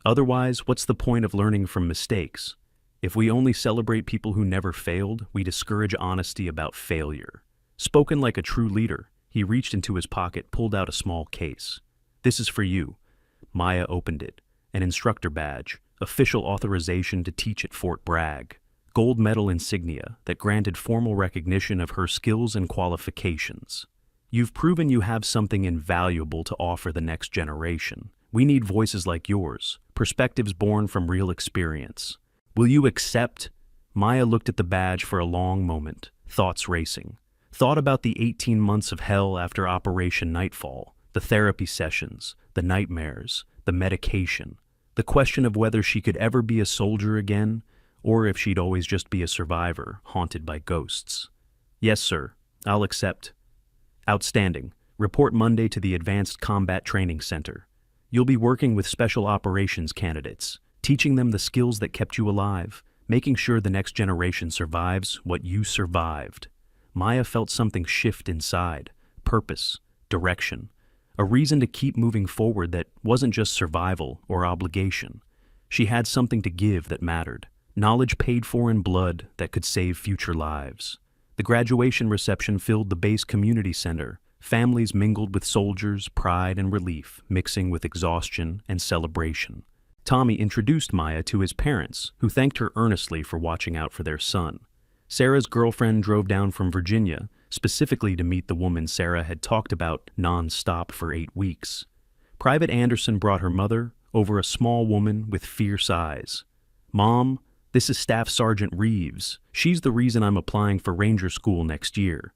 Otherwise, what's the point of learning from mistakes? If we only celebrate people who never failed, we discourage honesty about failure. Spoken like a true leader, he reached into his pocket, pulled out a small case. This is for you. Maya opened it. An instructor badge, official authorization to teach at Fort Bragg. Gold medal insignia that granted formal recognition of her skills and qualifications. You've proven you have something invaluable to offer the next generation. We need voices like yours, perspectives born from real experience. Will you accept? Maya looked at the badge for a long moment, thoughts racing. Thought about the 18 months of hell after Operation Nightfall, the therapy sessions, the nightmares, the medication, the question of whether she could ever be a soldier again, or if she'd always just be a survivor, haunted by ghosts. Yes, sir, I'll accept. Outstanding. Report Monday to the Advanced Combat Training Center. You'll be working with special operations candidates, teaching them the skills that kept you alive, making sure the next generation survives what you survived. Maya felt something shift inside, purpose, direction, a reason to keep moving forward that wasn't just survival or obligation. She had something to give that mattered. Knowledge paid for in blood that could save future lives. The graduation reception filled the base community center. Families mingled with soldiers, pride and relief, mixing with exhaustion and celebration. Tommy introduced Maya to his parents, who thanked her earnestly for watching out for their son. Sarah's girlfriend drove down from Virginia, specifically to meet the woman Sarah had talked about non-stop for 8 weeks. Private Anderson brought her mother, over a small woman with fierce eyes. Mom, this is Staff Sergeant Reeves. She's the reason I'm applying for Ranger School next year.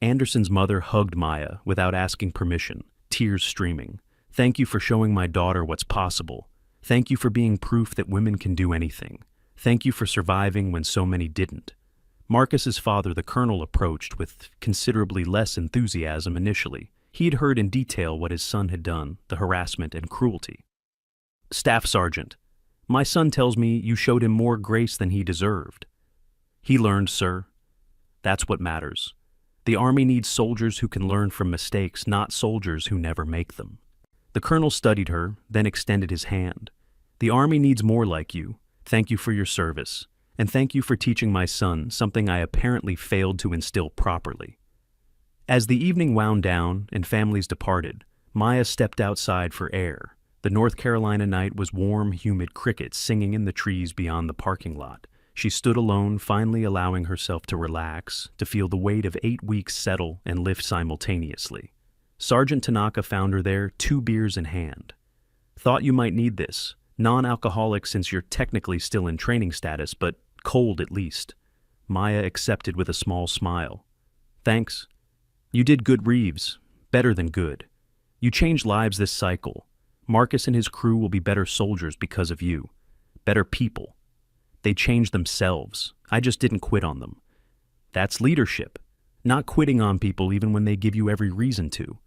Anderson's mother hugged Maya without asking permission, tears streaming. Thank you for showing my daughter what's possible. Thank you for being proof that women can do anything. Thank you for surviving when so many didn't. Marcus's father, the colonel, approached with considerably less enthusiasm initially. He had heard in detail what his son had done, the harassment and cruelty. Staff Sergeant, my son tells me you showed him more grace than he deserved. He learned, sir. That's what matters. The Army needs soldiers who can learn from mistakes, not soldiers who never make them. The colonel studied her, then extended his hand. The Army needs more like you. Thank you for your service. And thank you for teaching my son something I apparently failed to instill properly. As the evening wound down and families departed, Maya stepped outside for air. The North Carolina night was warm, humid, crickets singing in the trees beyond the parking lot. She stood alone, finally allowing herself to relax, to feel the weight of 8 weeks settle and lift simultaneously. Sergeant Tanaka found her there, 2 beers in hand. Thought you might need this. Non-alcoholic since you're technically still in training status, but cold at least. Maya accepted with a small smile. Thanks. You did good, Reeves. Better than good. You changed lives this cycle. Marcus and his crew will be better soldiers because of you. Better people. They changed themselves. I just didn't quit on them. That's leadership. Not quitting on people even when they give you every reason to.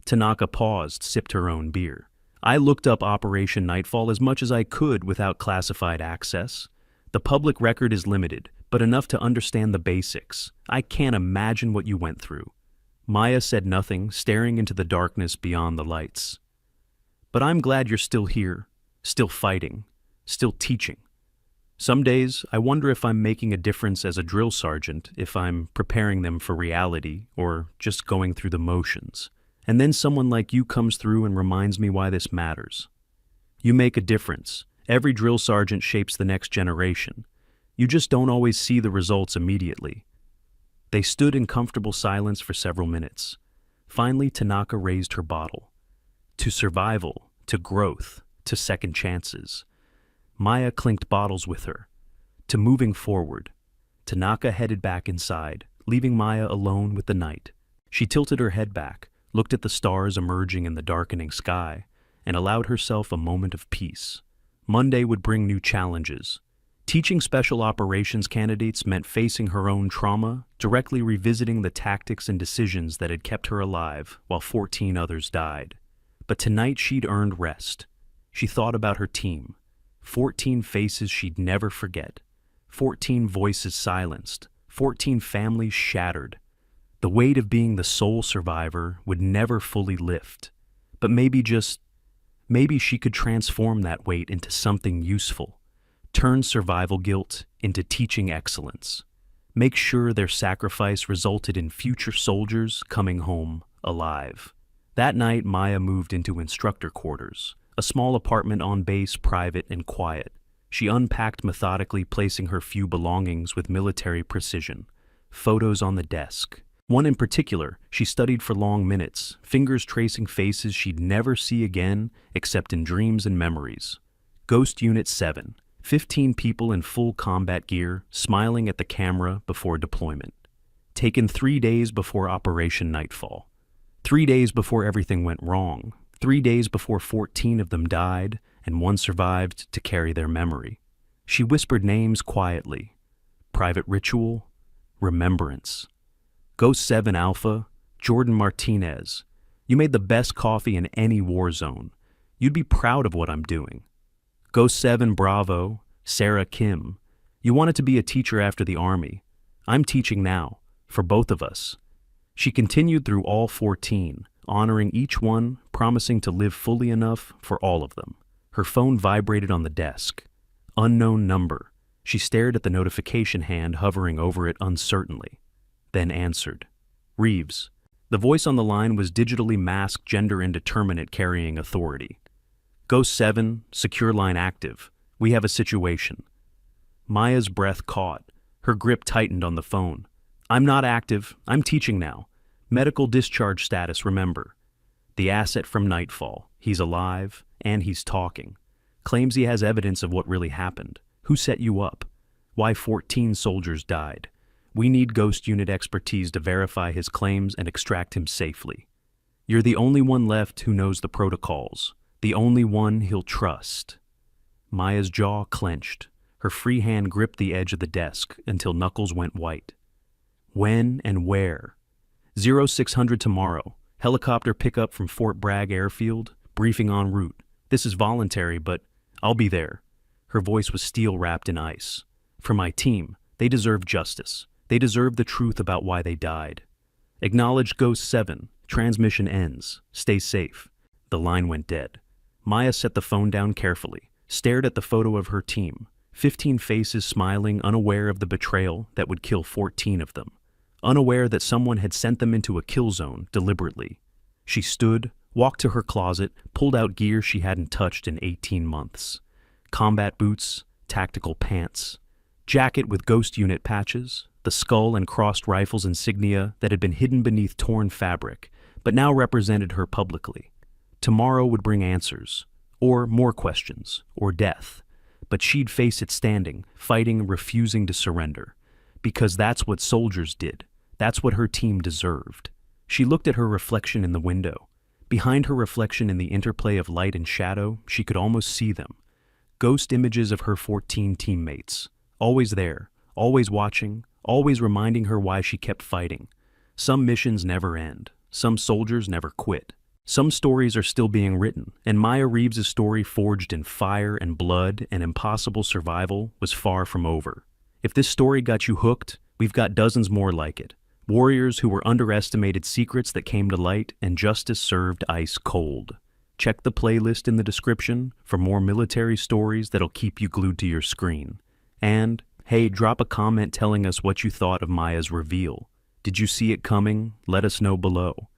Tanaka paused, sipped her own beer. I looked up Operation Nightfall as much as I could without classified access. The public record is limited, but enough to understand the basics. I can't imagine what you went through. Maya said nothing, staring into the darkness beyond the lights. But I'm glad you're still here, still fighting, still teaching. Some days, I wonder if I'm making a difference as a drill sergeant, if I'm preparing them for reality, or just going through the motions. And then someone like you comes through and reminds me why this matters. You make a difference. Every drill sergeant shapes the next generation. You just don't always see the results immediately. They stood in comfortable silence for several minutes. Finally, Tanaka raised her bottle. To survival, to growth, to second chances. Maya clinked bottles with her. To moving forward. Tanaka headed back inside, leaving Maya alone with the night. She tilted her head back, looked at the stars emerging in the darkening sky, and allowed herself a moment of peace. Monday would bring new challenges. Teaching special operations candidates meant facing her own trauma, directly revisiting the tactics and decisions that had kept her alive while 14 others died. But tonight she'd earned rest. She thought about her team. 14 faces she'd never forget. 14 voices silenced. 14 families shattered. The weight of being the sole survivor would never fully lift. But maybe she could transform that weight into something useful. Turn survival guilt into teaching excellence. Make sure their sacrifice resulted in future soldiers coming home alive. That night, Maya moved into instructor quarters, a small apartment on base, private and quiet. She unpacked methodically, placing her few belongings with military precision. Photos on the desk. One in particular, she studied for long minutes, fingers tracing faces she'd never see again except in dreams and memories. Ghost Unit 7. 15 people in full combat gear, smiling at the camera before deployment. Taken 3 days before Operation Nightfall. 3 days before everything went wrong. 3 days before 14 of them died, and one survived to carry their memory. She whispered names quietly. Private Ritual, Remembrance. Ghost 7 Alpha, Jordan Martinez. You made the best coffee in any war zone. You'd be proud of what I'm doing. Ghost 7 Bravo, Sarah Kim. You wanted to be a teacher after the Army. I'm teaching now, for both of us. She continued through all 14, honoring each one, promising to live fully enough for all of them. Her phone vibrated on the desk. Unknown number. She stared at the notification hand hovering over it uncertainly, then answered. Reeves. The voice on the line was digitally masked, gender indeterminate, carrying authority. Ghost 7, secure line active. We have a situation. Maya's breath caught. Her grip tightened on the phone. I'm not active. I'm teaching now. Medical discharge status, remember. The asset from Nightfall. He's alive, and he's talking. Claims he has evidence of what really happened. Who set you up? Why 14 soldiers died? We need Ghost Unit expertise to verify his claims and extract him safely. You're the only one left who knows the protocols. The only one he'll trust. Maya's jaw clenched. Her free hand gripped the edge of the desk until knuckles went white. When and where? 0600 tomorrow. Helicopter pickup from Fort Bragg Airfield. Briefing en route. This is voluntary, but I'll be there. Her voice was steel wrapped in ice. For my team, they deserve justice. They deserve the truth about why they died. Acknowledge Ghost 7. Transmission ends. Stay safe. The line went dead. Maya set the phone down carefully, stared at the photo of her team. 15 faces smiling, unaware of the betrayal that would kill 14 of them. Unaware that someone had sent them into a kill zone deliberately. She stood, walked to her closet, pulled out gear she hadn't touched in 18 months. Combat boots, tactical pants, jacket with Ghost Unit patches, the skull and crossed rifles insignia that had been hidden beneath torn fabric, but now represented her publicly. Tomorrow would bring answers, or more questions, or death. But she'd face it standing, fighting, refusing to surrender. Because that's what soldiers did. That's what her team deserved. She looked at her reflection in the window. Behind her reflection in the interplay of light and shadow, she could almost see them. Ghost images of her 14 teammates. Always there, always watching, always reminding her why she kept fighting. Some missions never end. Some soldiers never quit. Some stories are still being written, and Maya Reeves' story, forged in fire and blood and impossible survival, was far from over. If this story got you hooked, we've got dozens more like it. Warriors who were underestimated, secrets that came to light, and justice served ice cold. Check the playlist in the description for more military stories that'll keep you glued to your screen. And, hey, drop a comment telling us what you thought of Maya's reveal. Did you see it coming? Let us know below.